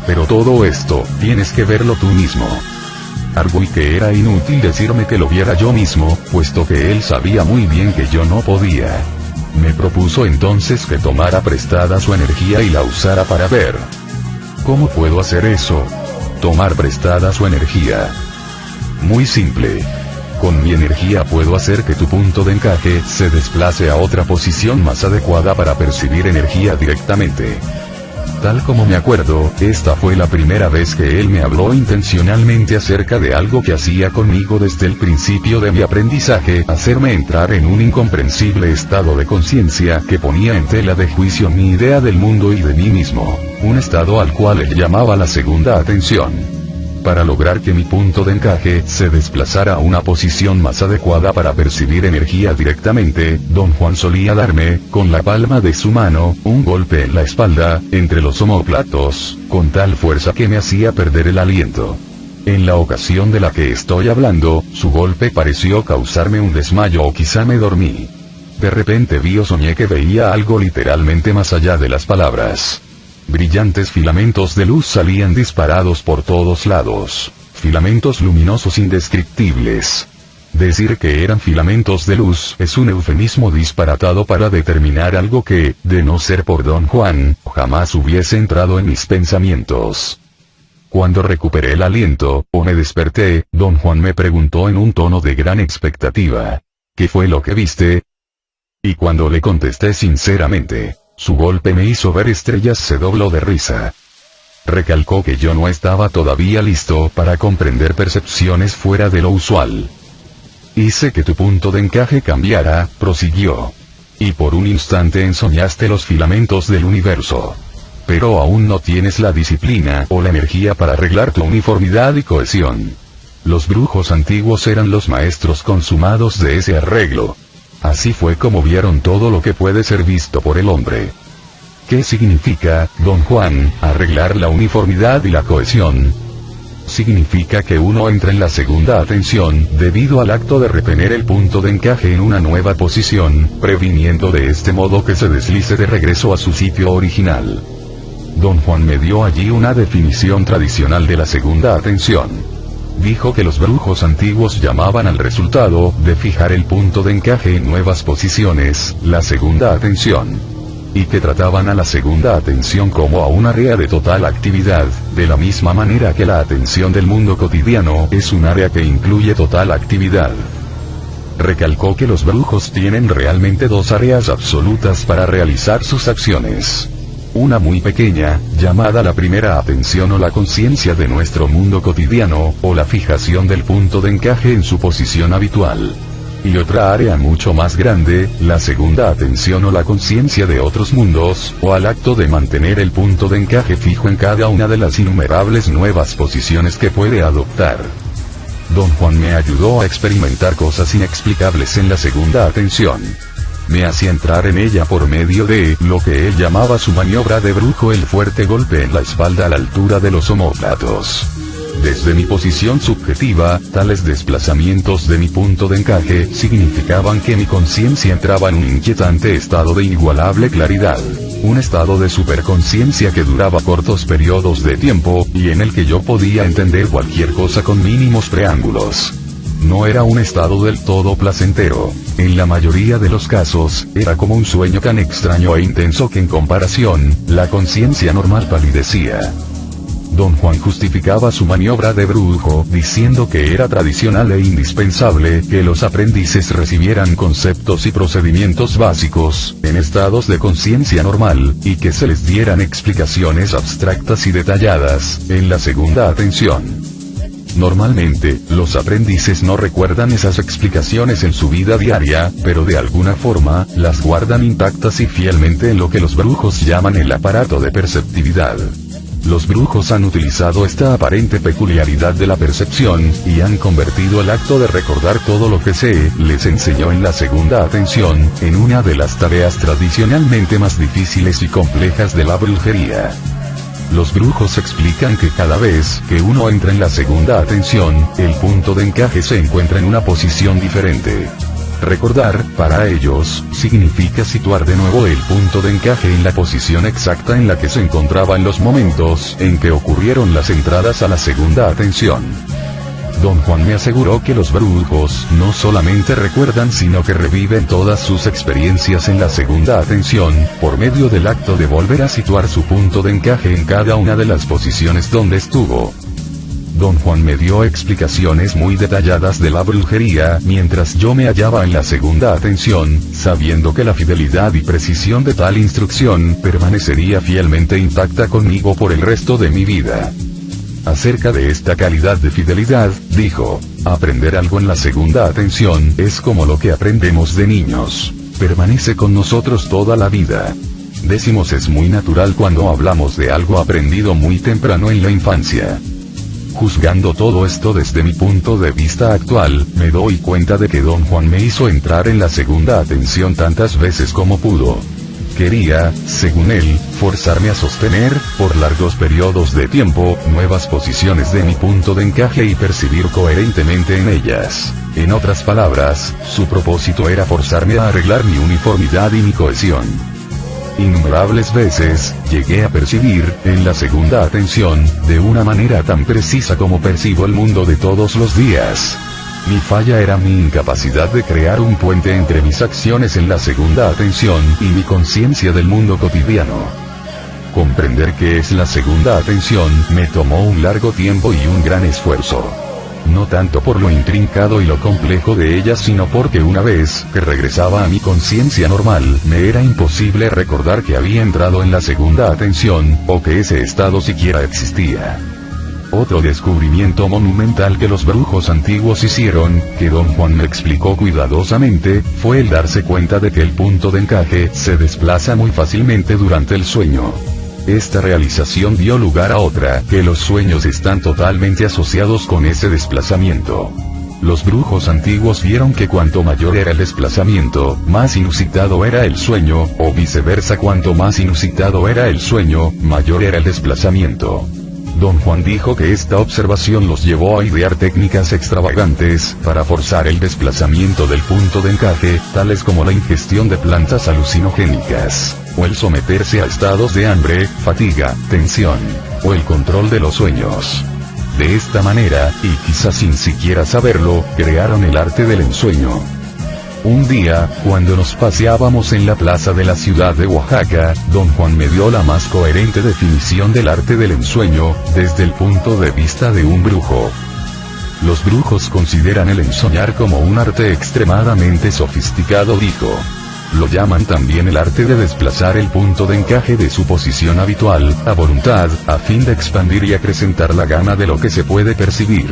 Pero todo esto, tienes que verlo tú mismo. Arguí que era inútil decirme que lo viera yo mismo, puesto que él sabía muy bien que yo no podía. Me propuso entonces que tomara prestada su energía y la usara para ver. ¿Cómo puedo hacer eso? Tomar prestada su energía. Muy simple. Con mi energía puedo hacer que tu punto de encaje se desplace a otra posición más adecuada para percibir energía directamente. Tal como me acuerdo, esta fue la primera vez que él me habló intencionalmente acerca de algo que hacía conmigo desde el principio de mi aprendizaje, hacerme entrar en un incomprensible estado de conciencia que ponía en tela de juicio mi idea del mundo y de mí mismo, un estado al cual él llamaba la segunda atención. Para lograr que mi punto de encaje se desplazara a una posición más adecuada para percibir energía directamente, don Juan solía darme, con la palma de su mano, un golpe en la espalda, entre los omóplatos, con tal fuerza que me hacía perder el aliento. En la ocasión de la que estoy hablando, su golpe pareció causarme un desmayo o quizá me dormí. De repente vi o soñé que veía algo literalmente más allá de las palabras. Brillantes filamentos de luz salían disparados por todos lados. Filamentos luminosos indescriptibles. Decir que eran filamentos de luz es un eufemismo disparatado para determinar algo que, de no ser por Don Juan, jamás hubiese entrado en mis pensamientos. Cuando recuperé el aliento, o me desperté, Don Juan me preguntó en un tono de gran expectativa: ¿qué fue lo que viste? Y cuando le contesté sinceramente, su golpe me hizo ver estrellas. Se dobló de risa. Recalcó que yo no estaba todavía listo para comprender percepciones fuera de lo usual. Hice que tu punto de encaje cambiara, prosiguió. Y por un instante ensoñaste los filamentos del universo. Pero aún no tienes la disciplina o la energía para arreglar tu uniformidad y cohesión. Los brujos antiguos eran los maestros consumados de ese arreglo. Así fue como vieron todo lo que puede ser visto por el hombre. ¿Qué significa, Don Juan, arreglar la uniformidad y la cohesión? Significa que uno entra en la segunda atención, debido al acto de retener el punto de encaje en una nueva posición, previniendo de este modo que se deslice de regreso a su sitio original. Don Juan me dio allí una definición tradicional de la segunda atención. Dijo que los brujos antiguos llamaban al resultado de fijar el punto de encaje en nuevas posiciones, la segunda atención. Y que trataban a la segunda atención como a un área de total actividad, de la misma manera que la atención del mundo cotidiano es un área que incluye total actividad. Recalcó que los brujos tienen realmente dos áreas absolutas para realizar sus acciones. Una muy pequeña, llamada la primera atención o la conciencia de nuestro mundo cotidiano, o la fijación del punto de encaje en su posición habitual. Y otra área mucho más grande, la segunda atención o la conciencia de otros mundos, o al acto de mantener el punto de encaje fijo en cada una de las innumerables nuevas posiciones que puede adoptar. Don Juan me ayudó a experimentar cosas inexplicables en la segunda atención. Me hacía entrar en ella por medio de lo que él llamaba su maniobra de brujo, el fuerte golpe en la espalda a la altura de los omóplatos. Desde mi posición subjetiva, tales desplazamientos de mi punto de encaje significaban que mi conciencia entraba en un inquietante estado de inigualable claridad. Un estado de superconciencia que duraba cortos periodos de tiempo, y en el que yo podía entender cualquier cosa con mínimos preámbulos. No era un estado del todo placentero. En la mayoría de los casos, era como un sueño tan extraño e intenso que en comparación, la conciencia normal palidecía. Don Juan justificaba su maniobra de brujo diciendo que era tradicional e indispensable que los aprendices recibieran conceptos y procedimientos básicos, en estados de conciencia normal, y que se les dieran explicaciones abstractas y detalladas, en la segunda atención. Normalmente, los aprendices no recuerdan esas explicaciones en su vida diaria, pero de alguna forma, las guardan intactas y fielmente en lo que los brujos llaman el aparato de perceptividad. Los brujos han utilizado esta aparente peculiaridad de la percepción, y han convertido el acto de recordar todo lo que se les enseñó en la segunda atención, en una de las tareas tradicionalmente más difíciles y complejas de la brujería. Los brujos explican que cada vez que uno entra en la segunda atención, el punto de encaje se encuentra en una posición diferente. Recordar, para ellos, significa situar de nuevo el punto de encaje en la posición exacta en la que se encontraba en los momentos en que ocurrieron las entradas a la segunda atención. Don Juan me aseguró que los brujos no solamente recuerdan sino que reviven todas sus experiencias en la segunda atención, por medio del acto de volver a situar su punto de encaje en cada una de las posiciones donde estuvo. Don Juan me dio explicaciones muy detalladas de la brujería mientras yo me hallaba en la segunda atención, sabiendo que la fidelidad y precisión de tal instrucción permanecería fielmente intacta conmigo por el resto de mi vida. Acerca de esta calidad de fidelidad, dijo: aprender algo en la segunda atención es como lo que aprendemos de niños. Permanece con nosotros toda la vida. Decimos es muy natural cuando hablamos de algo aprendido muy temprano en la infancia. Juzgando todo esto desde mi punto de vista actual, me doy cuenta de que Don Juan me hizo entrar en la segunda atención tantas veces como pudo. Quería, según él, forzarme a sostener, por largos periodos de tiempo, nuevas posiciones de mi punto de encaje y percibir coherentemente en ellas. En otras palabras, su propósito era forzarme a arreglar mi uniformidad y mi cohesión. Innumerables veces, llegué a percibir, en la segunda atención, de una manera tan precisa como percibo el mundo de todos los días. Mi falla era mi incapacidad de crear un puente entre mis acciones en la segunda atención y mi conciencia del mundo cotidiano. Comprender qué es la segunda atención me tomó un largo tiempo y un gran esfuerzo. No tanto por lo intrincado y lo complejo de ella, sino porque una vez que regresaba a mi conciencia normal, me era imposible recordar que había entrado en la segunda atención, o que ese estado siquiera existía. Otro descubrimiento monumental que los brujos antiguos hicieron, que Don Juan me explicó cuidadosamente, fue el darse cuenta de que el punto de encaje se desplaza muy fácilmente durante el sueño. Esta realización dio lugar a otra, que los sueños están totalmente asociados con ese desplazamiento. Los brujos antiguos vieron que cuanto mayor era el desplazamiento, más inusitado era el sueño, o viceversa, cuanto más inusitado era el sueño, mayor era el desplazamiento. Don Juan dijo que esta observación los llevó a idear técnicas extravagantes para forzar el desplazamiento del punto de encaje, tales como la ingestión de plantas alucinogénicas, o el someterse a estados de hambre, fatiga, tensión, o el control de los sueños. De esta manera, y quizás sin siquiera saberlo, crearon el arte del ensueño. Un día, cuando nos paseábamos en la plaza de la ciudad de Oaxaca, Don Juan me dio la más coherente definición del arte del ensueño, desde el punto de vista de un brujo. Los brujos consideran el ensoñar como un arte extremadamente sofisticado, dijo. Lo llaman también el arte de desplazar el punto de encaje de su posición habitual, a voluntad, a fin de expandir y acrecentar la gama de lo que se puede percibir.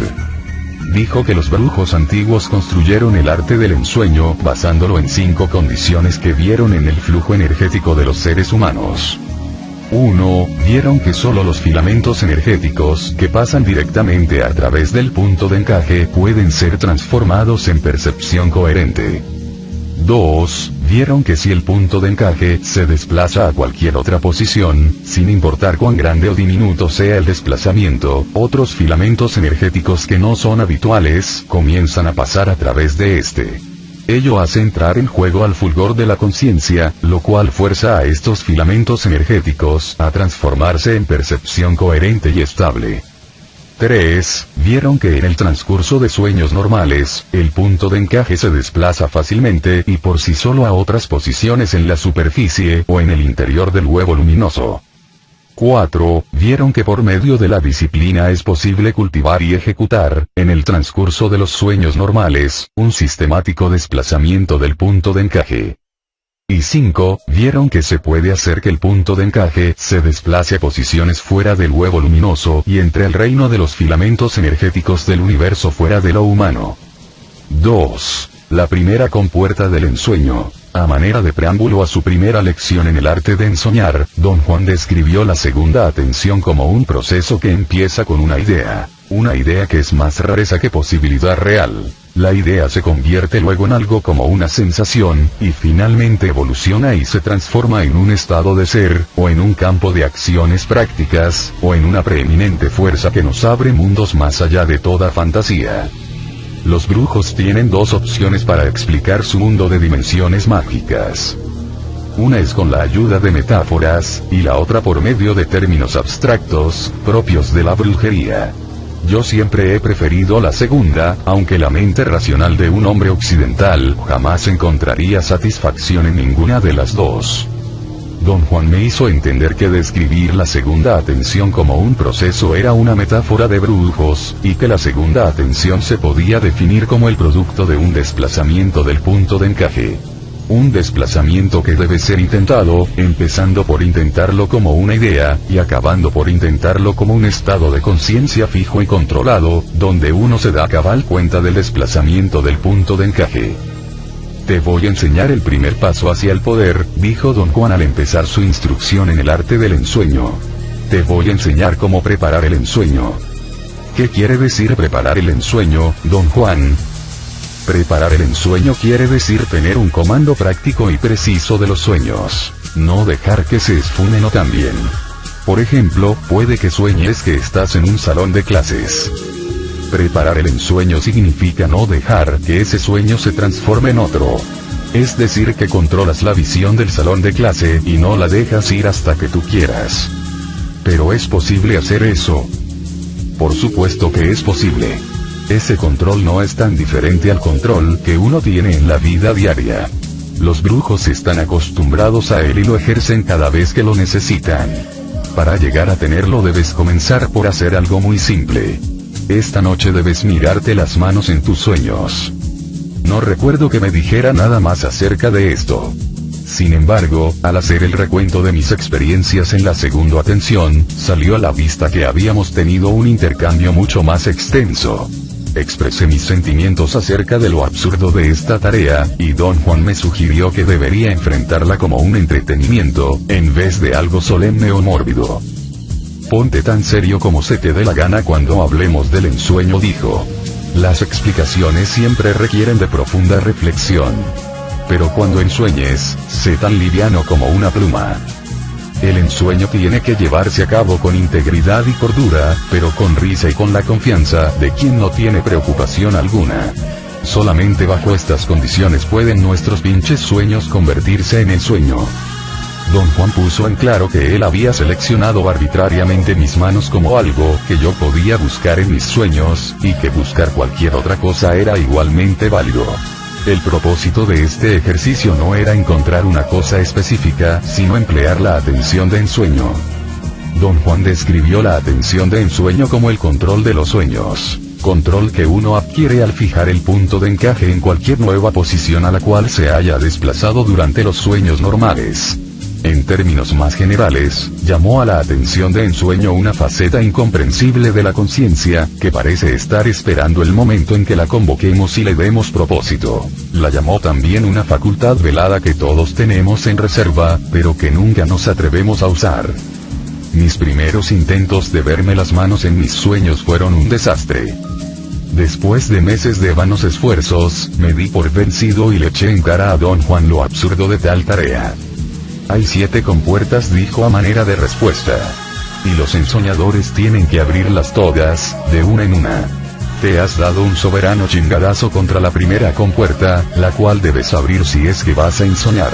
Dijo que los brujos antiguos construyeron el arte del ensueño basándolo en 5 condiciones que vieron en el flujo energético de los seres humanos. 1. Vieron que solo los filamentos energéticos que pasan directamente a través del punto de encaje pueden ser transformados en percepción coherente. 2. Vieron que si el punto de encaje se desplaza a cualquier otra posición, sin importar cuán grande o diminuto sea el desplazamiento, otros filamentos energéticos que no son habituales, comienzan a pasar a través de este. Ello hace entrar en juego al fulgor de la conciencia, lo cual fuerza a estos filamentos energéticos a transformarse en percepción coherente y estable. 3. Vieron que en el transcurso de sueños normales, el punto de encaje se desplaza fácilmente y por sí solo a otras posiciones en la superficie o en el interior del huevo luminoso. 4. Vieron que por medio de la disciplina es posible cultivar y ejecutar, en el transcurso de los sueños normales, un sistemático desplazamiento del punto de encaje. Y 5. Vieron que se puede hacer que el punto de encaje se desplace a posiciones fuera del huevo luminoso y entre el reino de los filamentos energéticos del universo fuera de lo humano. 2. La primera compuerta del ensueño. A manera de preámbulo a su primera lección en el arte de ensoñar, Don Juan describió la segunda atención como un proceso que empieza con una idea que es más rareza que posibilidad real. La idea se convierte luego en algo como una sensación, y finalmente evoluciona y se transforma en un estado de ser, o en un campo de acciones prácticas, o en una preeminente fuerza que nos abre mundos más allá de toda fantasía. Los brujos tienen 2 opciones para explicar su mundo de dimensiones mágicas. Una es con la ayuda de metáforas, y la otra por medio de términos abstractos, propios de la brujería. Yo siempre he preferido la segunda, aunque la mente racional de un hombre occidental jamás encontraría satisfacción en ninguna de las 2. Don Juan me hizo entender que describir la segunda atención como un proceso era una metáfora de brujos, y que la segunda atención se podía definir como el producto de un desplazamiento del punto de encaje. Un desplazamiento que debe ser intentado, empezando por intentarlo como una idea, y acabando por intentarlo como un estado de conciencia fijo y controlado, donde uno se da cabal cuenta del desplazamiento del punto de encaje. Te voy a enseñar el primer paso hacia el poder, dijo Don Juan al empezar su instrucción en el arte del ensueño. Te voy a enseñar cómo preparar el ensueño. ¿Qué quiere decir preparar el ensueño, Don Juan? Preparar el ensueño quiere decir tener un comando práctico y preciso de los sueños. No dejar que se esfumen o cambien. Por ejemplo, puede que sueñes que estás en un salón de clases. Preparar el ensueño significa no dejar que ese sueño se transforme en otro. Es decir que controlas la visión del salón de clase y no la dejas ir hasta que tú quieras. ¿Pero es posible hacer eso? Por supuesto que es posible. Ese control no es tan diferente al control que uno tiene en la vida diaria. Los brujos están acostumbrados a él y lo ejercen cada vez que lo necesitan. Para llegar a tenerlo debes comenzar por hacer algo muy simple. Esta noche debes mirarte las manos en tus sueños. No recuerdo que me dijera nada más acerca de esto. Sin embargo, al hacer el recuento de mis experiencias en la segunda atención, salió a la vista que habíamos tenido un intercambio mucho más extenso. Expresé mis sentimientos acerca de lo absurdo de esta tarea, y don Juan me sugirió que debería enfrentarla como un entretenimiento, en vez de algo solemne o mórbido. Ponte tan serio como se te dé la gana cuando hablemos del ensueño, dijo. Las explicaciones siempre requieren de profunda reflexión. Pero cuando ensueñes, sé tan liviano como una pluma. El ensueño tiene que llevarse a cabo con integridad y cordura, pero con risa y con la confianza de quien no tiene preocupación alguna. Solamente bajo estas condiciones pueden nuestros pinches sueños convertirse en ensueño. Don Juan puso en claro que él había seleccionado arbitrariamente mis manos como algo que yo podía buscar en mis sueños, y que buscar cualquier otra cosa era igualmente válido. El propósito de este ejercicio no era encontrar una cosa específica, sino emplear la atención de ensueño. Don Juan describió la atención de ensueño como el control de los sueños, control que uno adquiere al fijar el punto de encaje en cualquier nueva posición a la cual se haya desplazado durante los sueños normales. En términos más generales, llamó a la atención de ensueño una faceta incomprensible de la conciencia, que parece estar esperando el momento en que la convoquemos y le demos propósito. La llamó también una facultad velada que todos tenemos en reserva, pero que nunca nos atrevemos a usar. Mis primeros intentos de verme las manos en mis sueños fueron un desastre. Después de meses de vanos esfuerzos, me di por vencido y le eché en cara a don Juan lo absurdo de tal tarea. Hay 7 compuertas, dijo a manera de respuesta. Y los ensoñadores tienen que abrirlas todas, de una en una. Te has dado un soberano chingadazo contra la primera compuerta, la cual debes abrir si es que vas a ensoñar.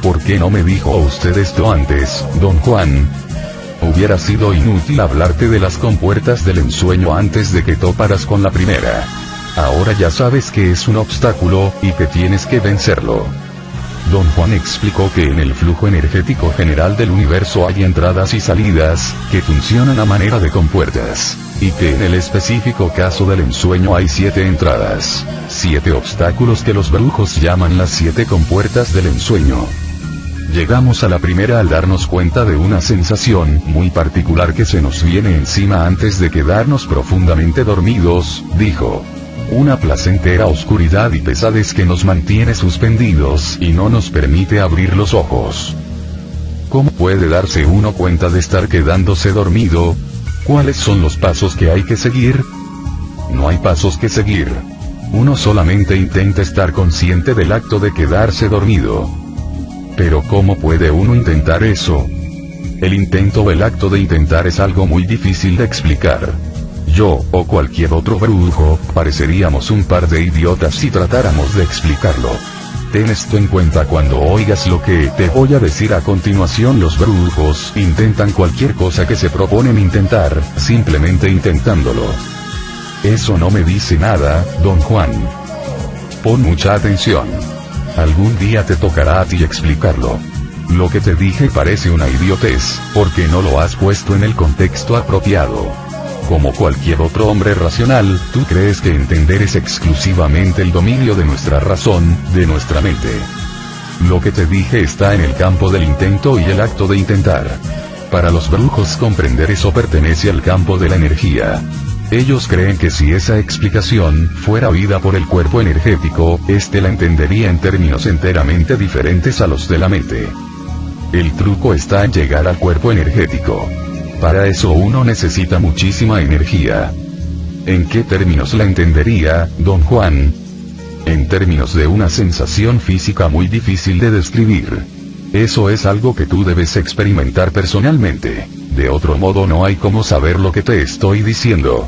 ¿Por qué no me dijo usted esto antes, don Juan? Hubiera sido inútil hablarte de las compuertas del ensueño antes de que toparas con la primera. Ahora ya sabes que es un obstáculo, y que tienes que vencerlo. Don Juan explicó que en el flujo energético general del universo hay entradas y salidas, que funcionan a manera de compuertas, y que en el específico caso del ensueño hay 7 entradas, 7 obstáculos que los brujos llaman las 7 compuertas del ensueño. Llegamos a la primera al darnos cuenta de una sensación muy particular que se nos viene encima antes de quedarnos profundamente dormidos, dijo. Una placentera oscuridad y pesadez que nos mantiene suspendidos y no nos permite abrir los ojos. ¿Cómo puede darse uno cuenta de estar quedándose dormido? ¿Cuáles son los pasos que hay que seguir? No hay pasos que seguir. Uno solamente intenta estar consciente del acto de quedarse dormido. Pero ¿cómo puede uno intentar eso? El intento o el acto de intentar es algo muy difícil de explicar. Yo, o cualquier otro brujo, pareceríamos un par de idiotas si tratáramos de explicarlo. Ten esto en cuenta cuando oigas lo que te voy a decir a continuación. Los brujos intentan cualquier cosa que se proponen intentar, simplemente intentándolo. Eso no me dice nada, don Juan. Pon mucha atención. Algún día te tocará a ti explicarlo. Lo que te dije parece una idiotez, porque no lo has puesto en el contexto apropiado. Como cualquier otro hombre racional, tú crees que entender es exclusivamente el dominio de nuestra razón, de nuestra mente. Lo que te dije está en el campo del intento y el acto de intentar. Para los brujos comprender eso pertenece al campo de la energía. Ellos creen que si esa explicación fuera oída por el cuerpo energético, éste la entendería en términos enteramente diferentes a los de la mente. El truco está en llegar al cuerpo energético. Para eso uno necesita muchísima energía. ¿En qué términos la entendería, don Juan? En términos de una sensación física muy difícil de describir. Eso es algo que tú debes experimentar personalmente. De otro modo no hay cómo saber lo que te estoy diciendo.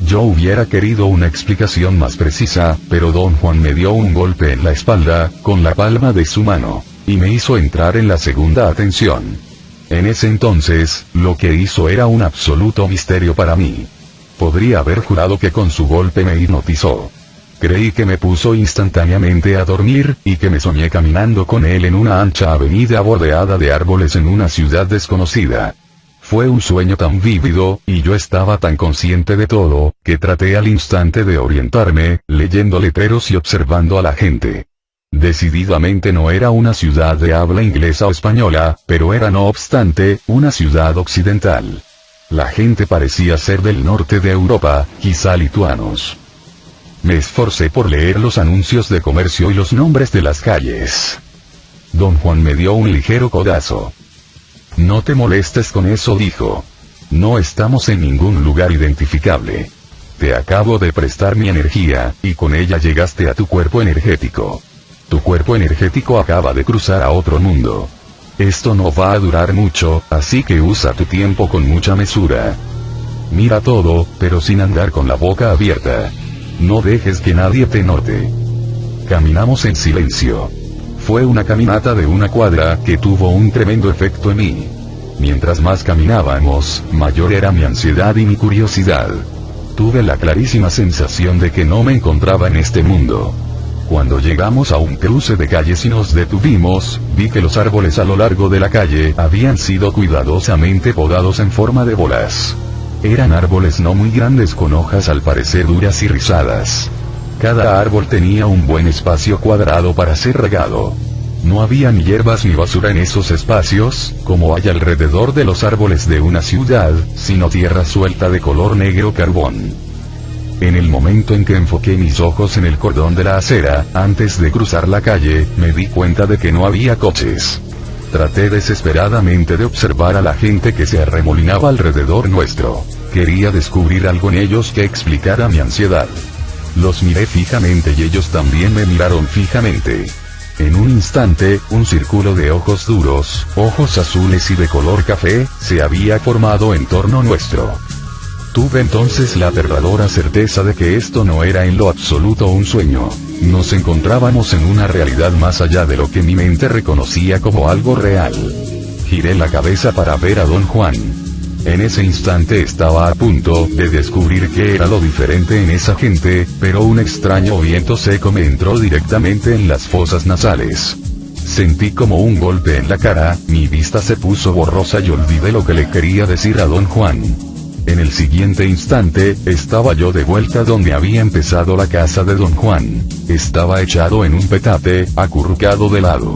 Yo hubiera querido una explicación más precisa, pero don Juan me dio un golpe en la espalda, con la palma de su mano, y me hizo entrar en la segunda atención. En ese entonces, lo que hizo era un absoluto misterio para mí. Podría haber jurado que con su golpe me hipnotizó. Creí que me puso instantáneamente a dormir, y que me soñé caminando con él en una ancha avenida bordeada de árboles en una ciudad desconocida. Fue un sueño tan vívido, y yo estaba tan consciente de todo, que traté al instante de orientarme, leyendo letreros y observando a la gente. Decididamente no era una ciudad de habla inglesa o española, pero era no obstante, una ciudad occidental. La gente parecía ser del norte de Europa, quizá lituanos. Me esforcé por leer los anuncios de comercio y los nombres de las calles. Don Juan me dio un ligero codazo. No te molestes con eso, dijo. No estamos en ningún lugar identificable. Te acabo de prestar mi energía, y con ella llegaste a tu cuerpo energético. Tu cuerpo energético acaba de cruzar a otro mundo. Esto no va a durar mucho, así que usa tu tiempo con mucha mesura. Mira todo, pero sin andar con la boca abierta. No dejes que nadie te note. Caminamos en silencio. Fue una caminata de una cuadra que tuvo un tremendo efecto en mí. Mientras más caminábamos, mayor era mi ansiedad y mi curiosidad. Tuve la clarísima sensación de que no me encontraba en este mundo. Cuando llegamos a un cruce de calles y nos detuvimos, vi que los árboles a lo largo de la calle habían sido cuidadosamente podados en forma de bolas. Eran árboles no muy grandes con hojas al parecer duras y rizadas. Cada árbol tenía un buen espacio cuadrado para ser regado. No había ni hierbas ni basura en esos espacios, como hay alrededor de los árboles de una ciudad, sino tierra suelta de color negro carbón. En el momento en que enfoqué mis ojos en el cordón de la acera, antes de cruzar la calle, me di cuenta de que no había coches. Traté desesperadamente de observar a la gente que se arremolinaba alrededor nuestro. Quería descubrir algo en ellos que explicara mi ansiedad. Los miré fijamente y ellos también me miraron fijamente. En un instante, un círculo de ojos duros, ojos azules y de color café, se había formado en torno nuestro. Tuve entonces la aterradora certeza de que esto no era en lo absoluto un sueño. Nos encontrábamos en una realidad más allá de lo que mi mente reconocía como algo real. Giré la cabeza para ver a don Juan. En ese instante estaba a punto de descubrir qué era lo diferente en esa gente, pero un extraño viento seco me entró directamente en las fosas nasales. Sentí como un golpe en la cara, mi vista se puso borrosa y olvidé lo que le quería decir a don Juan. En el siguiente instante, estaba yo de vuelta donde había empezado la casa de don Juan. Estaba echado en un petate, acurrucado de lado.